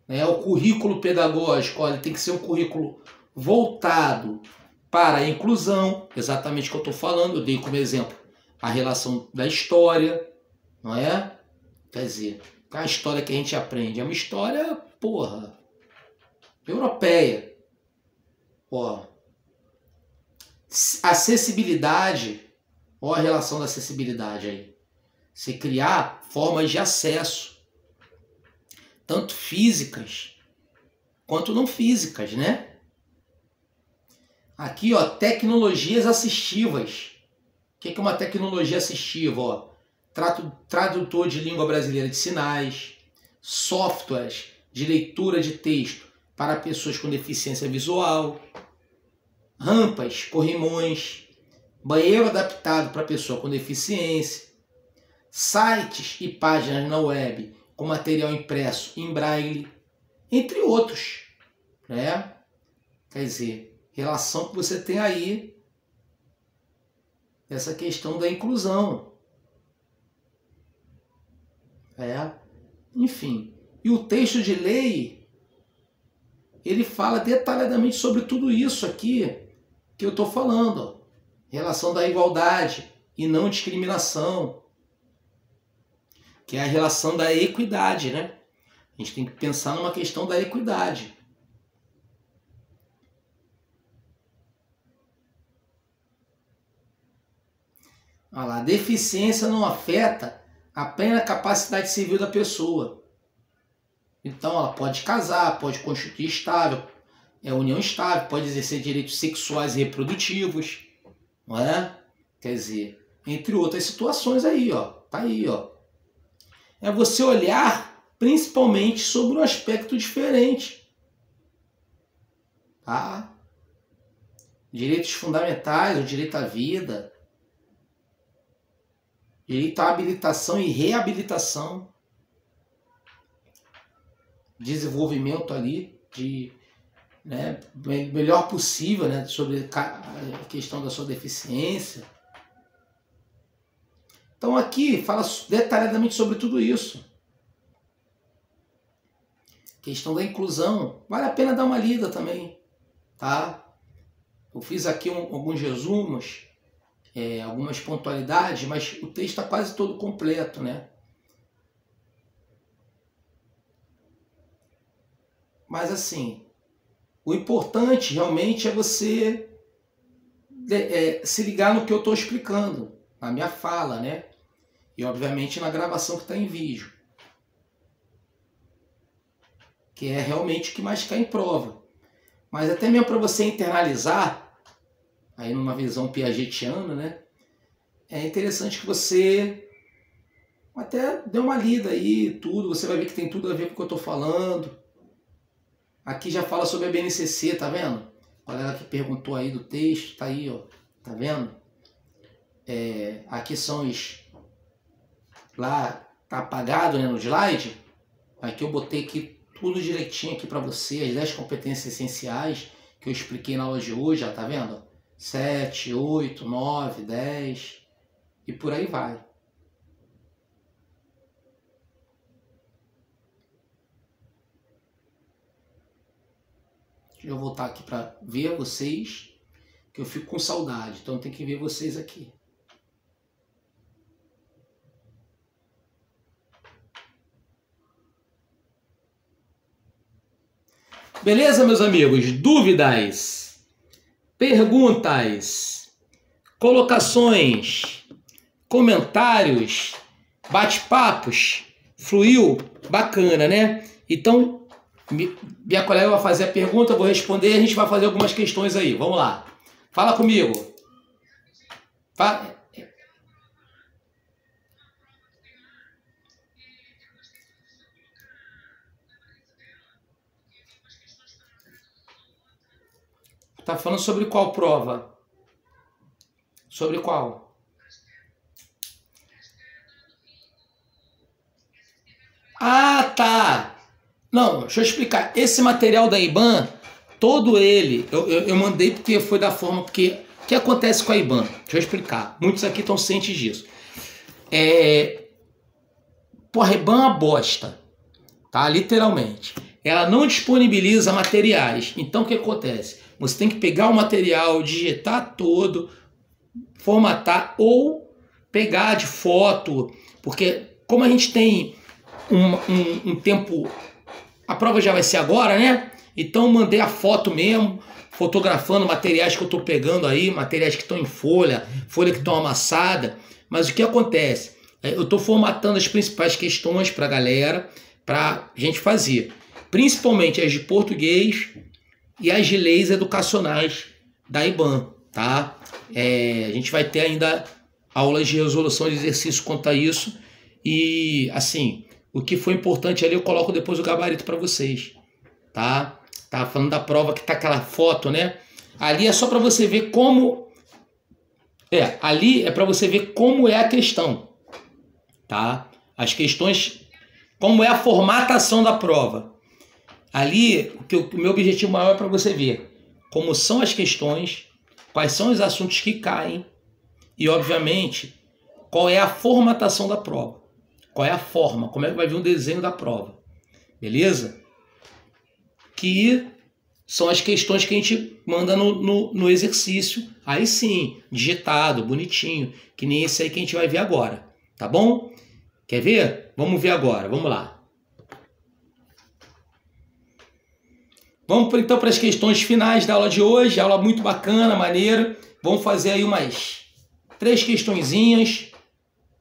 né? O currículo pedagógico, olha, tem que ser um currículo voltado para a inclusão, exatamente o que eu estou falando. Eu dei como exemplo a relação da história, não é? Quer dizer, a história que a gente aprende é uma história, porra, europeia. Ó, acessibilidade, ó a relação da acessibilidade aí. Você criar formas de acesso, tanto físicas quanto não físicas, né? Aqui, ó, tecnologias assistivas. O que é uma tecnologia assistiva? Ó, tradutor de língua brasileira de sinais, softwares de leitura de texto para pessoas com deficiência visual, rampas, corrimões, banheiro adaptado para pessoa com deficiência, sites e páginas na web com material impresso em braille, entre outros, né? Quer dizer, relação que você tem aí, essa questão da inclusão. Enfim. E o texto de lei, ele fala detalhadamente sobre tudo isso aqui que eu estou falando. Ó. Relação da igualdade e não discriminação. Que é a relação da equidade, né? A gente tem que pensar numa questão da equidade. Olha lá, deficiência não afeta a plena capacidade civil da pessoa. Então ela pode casar, pode constituir estável, união estável, pode exercer direitos sexuais e reprodutivos, não é? Quer dizer, entre outras situações aí, ó. Tá aí, ó. É você olhar principalmente sobre um aspecto diferente. Tá? Direitos fundamentais, o direito à vida, direito à habilitação e reabilitação, desenvolvimento ali de né, melhor possível, né, sobre a questão da sua deficiência. Então aqui fala detalhadamente sobre tudo isso. Questão da inclusão, vale a pena dar uma lida também, tá? Eu fiz aqui alguns resumos, algumas pontualidades, mas o texto está quase todo completo, né? Mas assim, o importante realmente é você se ligar no que eu estou explicando, na minha fala, né? E obviamente na gravação que está em vídeo. Que é realmente o que mais cai em prova. Mas até mesmo para você internalizar, aí numa visão piagetiana, né? É interessante que você até dê uma lida aí, tudo, você vai ver que tem tudo a ver com o que eu estou falando. Aqui já fala sobre a BNCC, tá vendo? A galera que perguntou aí do texto, tá aí, ó, tá vendo? Aqui são os... Lá, tá apagado, né, no slide. Aqui eu botei aqui tudo direitinho aqui para você, as 10 competências essenciais que eu expliquei na aula de hoje, ó, tá vendo? 7, 8, 9, 10 e por aí vai. Deixa eu voltar aqui para ver vocês, que eu fico com saudade, então tem que ver vocês aqui. Beleza, meus amigos? Dúvidas? Perguntas? Colocações? Comentários? Bate-papos? Fluiu? Bacana, né? Então, minha colega vai fazer a pergunta, eu vou responder e a gente vai fazer algumas questões aí. Vamos lá. Fala comigo. Fala. Tá falando sobre qual prova? Sobre qual? Ah, tá. Não, deixa eu explicar. Esse material da IBAN, todo ele, eu mandei porque foi da forma... Porque o que acontece com a IBAN? Deixa eu explicar. Muitos aqui estão cientes disso. Porra, a IBAN é uma bosta. Tá? Literalmente. Ela não disponibiliza materiais. Então o que acontece? Você tem que pegar o material, digitar todo, formatar ou pegar de foto, porque como a gente tem um tempo, a prova já vai ser agora, né? Então mandei a foto mesmo, fotografando materiais que eu estou pegando aí, materiais que estão em folha que estão amassadas, mas o que acontece? Eu estou formatando as principais questões para a galera, para a gente fazer, principalmente as de português e as de leis educacionais da IBAN, tá? A gente vai ter ainda aulas de resolução de exercício quanto a isso e, assim, o que foi importante ali eu coloco depois o gabarito para vocês, tá? Tá falando da prova que tá aquela foto, né? Ali é só para você ver como... ali é para você ver como é a questão, tá? As questões, como é a formatação da prova. Ali, o meu objetivo maior é para você ver como são as questões, quais são os assuntos que caem e, obviamente, qual é a formatação da prova. Qual é a forma, como é que vai vir um desenho da prova. Beleza? Que são as questões que a gente manda no exercício. Aí sim, digitado, bonitinho, que nem esse aí que a gente vai ver agora. Tá bom? Quer ver? Vamos ver agora, vamos lá. Vamos então para as questões finais da aula de hoje, aula muito bacana, maneira. Vamos fazer aí umas 3 questõezinhas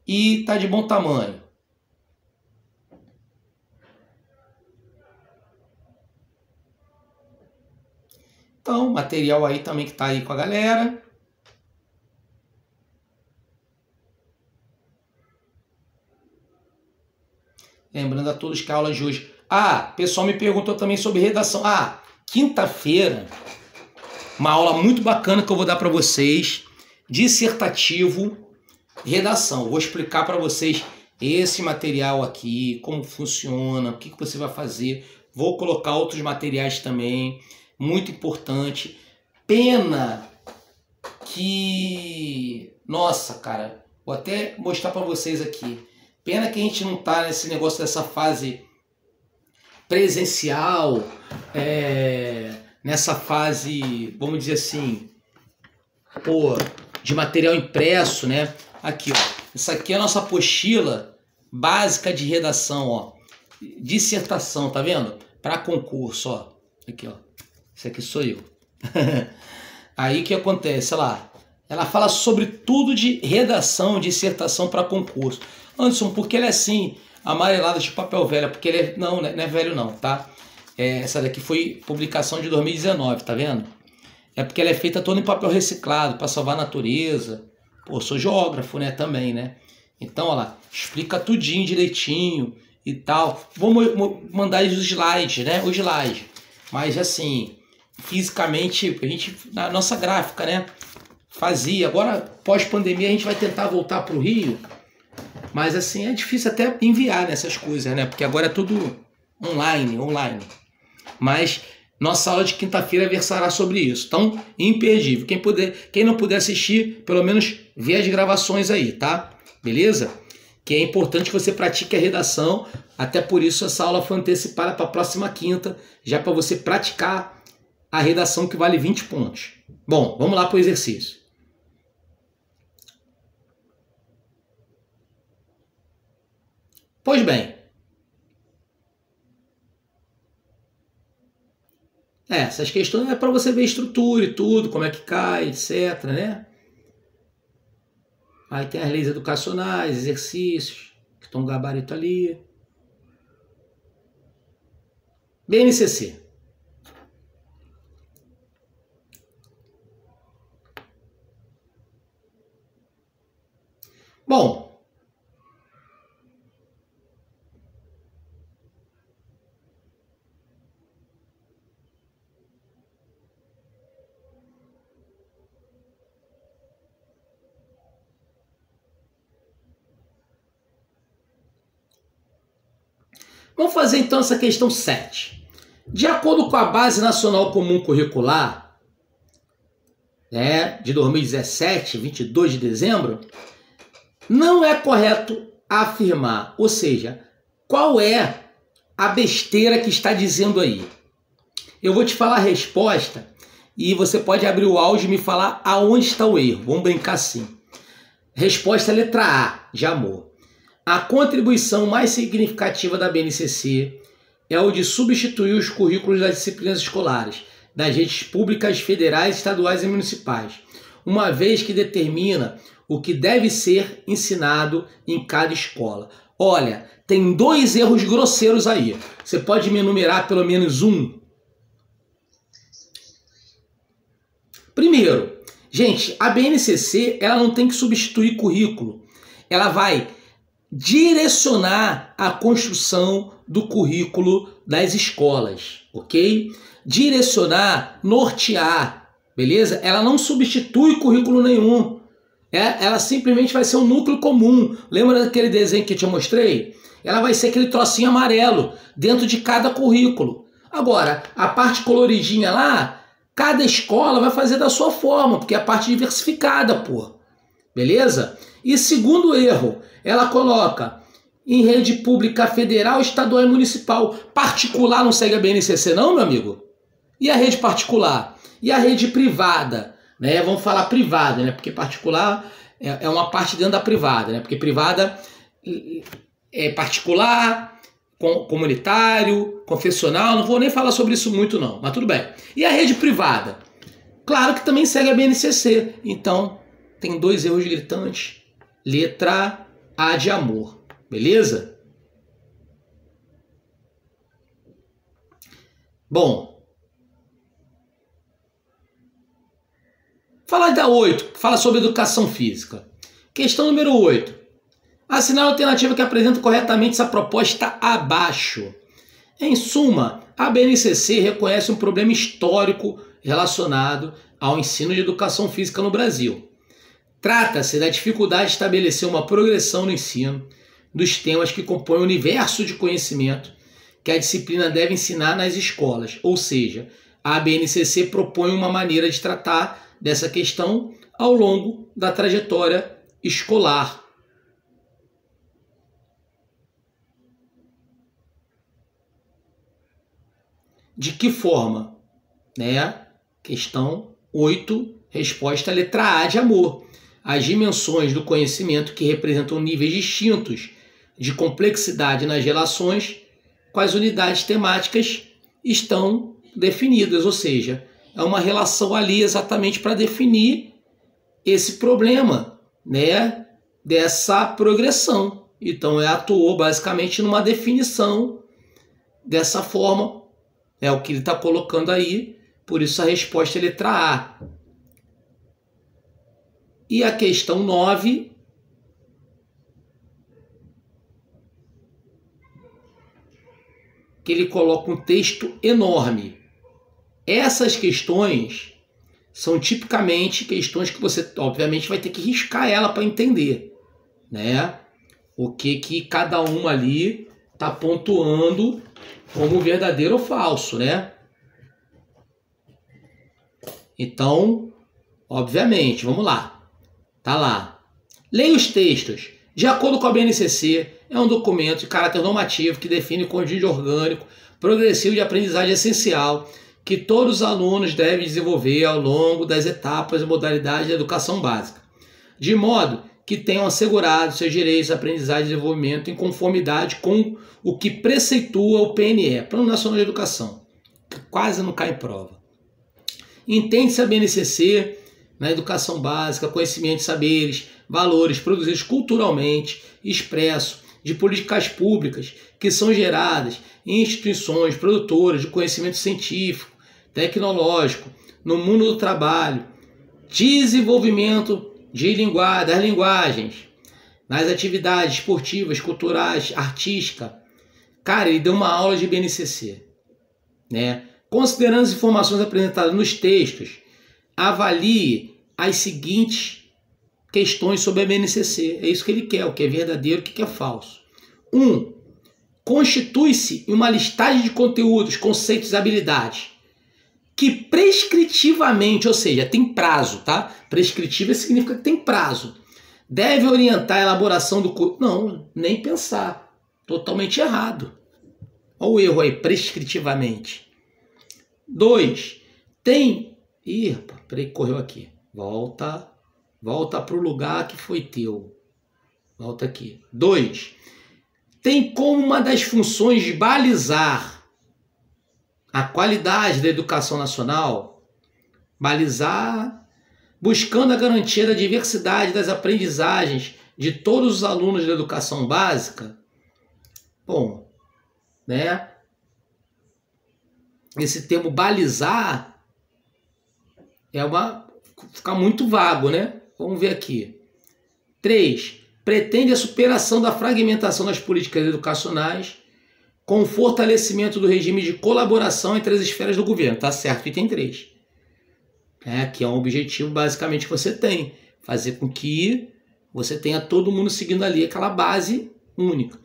e tá de bom tamanho. Então, material aí também que tá aí com a galera. Lembrando a todos que a aula de hoje... o pessoal me perguntou também sobre redação. Quinta-feira, uma aula muito bacana que eu vou dar para vocês, dissertativo, redação. Vou explicar para vocês esse material aqui, como funciona, o que você vai fazer. Vou colocar outros materiais também. muito importante. Pena que... Nossa, cara, vou até mostrar para vocês aqui. Pena que a gente não tá nesse negócio dessa fase presencial, nessa fase, vamos dizer assim, pô, de material impresso, né? Aqui, ó. Essa aqui é a nossa apostila básica de redação, ó. Dissertação, tá vendo? Para concurso, ó. Aqui, ó. Esse aqui sou eu. Aí o que acontece? Olha lá. Ela fala sobre tudo de redação, dissertação para concurso. Anderson, por que ele é assim, amarelada de papel velho? Porque ele é... Não, não é velho não, tá? Essa daqui foi publicação de 2019, tá vendo? É porque ela é feita toda em papel reciclado, para salvar a natureza. Pô, sou geógrafo, né, também, né? Então, olha lá, explica tudinho direitinho e tal. Vou mandar os slides, né? Os slides. Mas, assim, fisicamente, a gente, na nossa gráfica, né? Fazia. Agora, pós-pandemia, a gente vai tentar voltar para o Rio. Mas, assim, é difícil até enviar nessas coisas, né? Porque agora é tudo online. Mas nossa aula de quinta-feira versará sobre isso. Então, imperdível. Quem não puder assistir, pelo menos vê as gravações aí, tá? Beleza? Que é importante que você pratique a redação. Até por isso essa aula foi antecipada para a próxima quinta, já para você praticar a redação que vale 20 pontos. Bom, vamos lá para o exercício. Pois bem. Essas questões é para você ver a estrutura e tudo, como é que cai, etc, né? Aí tem as leis educacionais, exercícios, que estão no gabarito ali. BNCC. Bom, vamos fazer então essa questão 7. De acordo com a Base Nacional Comum Curricular, né, de 2017, 22 de dezembro, não é correto afirmar, ou seja, qual é a besteira que está dizendo aí. Eu vou te falar a resposta e você pode abrir o áudio e me falar aonde está o erro. Vamos brincar assim. Resposta letra A, de amor. A contribuição mais significativa da BNCC é o de substituir os currículos das disciplinas escolares das redes públicas, federais, estaduais e municipais, uma vez que determina o que deve ser ensinado em cada escola. Olha, tem 2 erros grosseiros aí. Você pode me enumerar pelo menos um? Primeiro, gente, a BNCC ela não tem que substituir currículo. Ela vai direcionar a construção do currículo das escolas, ok? Direcionar, nortear, beleza? Ela não substitui currículo nenhum. Ela simplesmente vai ser um núcleo comum. Lembra daquele desenho que eu te mostrei? Ela vai ser aquele trocinho amarelo dentro de cada currículo. Agora, a parte coloridinha lá, cada escola vai fazer da sua forma, porque é a parte diversificada, pô. Beleza? E segundo erro, ela coloca em rede pública federal, estadual e municipal. Particular não segue a BNCC não, meu amigo? E a rede particular? E a rede privada? Né? Vamos falar privada, né? Porque particular é uma parte dentro da privada, né? Porque privada é particular, comunitário, confessional, não vou nem falar sobre isso muito não, mas tudo bem. E a rede privada? Claro que também segue a BNCC, então tem 2 erros gritantes. Letra A de amor, beleza? Bom, falar da 8, fala sobre educação física. Questão número 8. Assinar a alternativa que apresenta corretamente essa proposta abaixo. Em suma, a BNCC reconhece um problema histórico relacionado ao ensino de educação física no Brasil. Trata-se da dificuldade de estabelecer uma progressão no ensino dos temas que compõem o universo de conhecimento que a disciplina deve ensinar nas escolas, ou seja, a BNCC propõe uma maneira de tratar dessa questão ao longo da trajetória escolar. De que forma? Né? Questão 8, resposta letra A de amor. As dimensões do conhecimento que representam níveis distintos de complexidade nas relações com as unidades temáticas estão definidas, ou seja, é uma relação ali exatamente para definir esse problema, né, dessa progressão. Então, atuou basicamente numa definição dessa forma, é o que ele está colocando aí, por isso a resposta é letra A. E a questão 9, que ele coloca um texto enorme. Essas questões são tipicamente questões que você, obviamente, vai ter que riscar ela para entender, né? O que cada uma ali está pontuando como verdadeiro ou falso, né? Então, obviamente, vamos lá. Tá lá. Leia os textos. De acordo com a BNCC, é um documento de caráter normativo que define o conjunto orgânico progressivo de aprendizagem essencial que todos os alunos devem desenvolver ao longo das etapas e modalidades da educação básica, de modo que tenham assegurado seus direitos à aprendizagem e desenvolvimento em conformidade com o que preceitua o PNE, Plano Nacional de Educação, que quase não cai em prova. Entende-se a BNCC na educação básica, conhecimento de saberes, valores produzidos culturalmente, expresso de políticas públicas que são geradas em instituições produtoras de conhecimento científico, tecnológico, no mundo do trabalho, desenvolvimento das linguagens, nas atividades esportivas, culturais, artísticas. Cara, ele deu uma aula de BNCC, né? Considerando as informações apresentadas nos textos, avalie as seguintes questões sobre a BNCC. É isso que ele quer, o que é verdadeiro, o que é falso. 1. Constitui-se uma listagem de conteúdos, conceitos e habilidades que prescritivamente, ou seja, tem prazo, tá? Prescritiva significa que tem prazo. Deve orientar a elaboração do curso. Não, nem pensar. Totalmente errado. Olha o erro aí, prescritivamente. 2. Tem... Ih, peraí, correu aqui. Volta para o lugar que foi teu. Volta aqui. 2. Tem como uma das funções de balizar a qualidade da educação nacional, balizar, buscando a garantia da diversidade das aprendizagens de todos os alunos da educação básica. Bom, né? Esse termo balizar fica muito vago, né? Vamos ver aqui. 3. Pretende a superação da fragmentação das políticas educacionais com o fortalecimento do regime de colaboração entre as esferas do governo. Tá certo, item 3. Que é um objetivo basicamente que você tem. Fazer com que você tenha todo mundo seguindo ali aquela base única.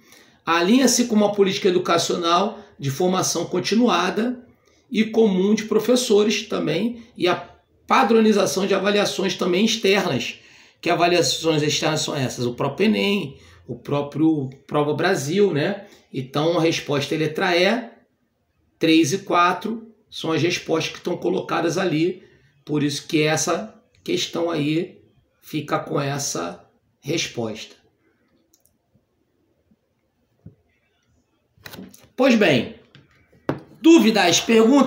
Alinha-se com uma política educacional de formação continuada e comum de professores também, e a padronização de avaliações também externas. Que avaliações externas são essas? O próprio Enem, o próprio Prova Brasil, né? Então a resposta é letra E, 3 e 4 são as respostas que estão colocadas ali, por isso que essa questão aí fica com essa resposta. Pois bem, dúvidas, perguntas?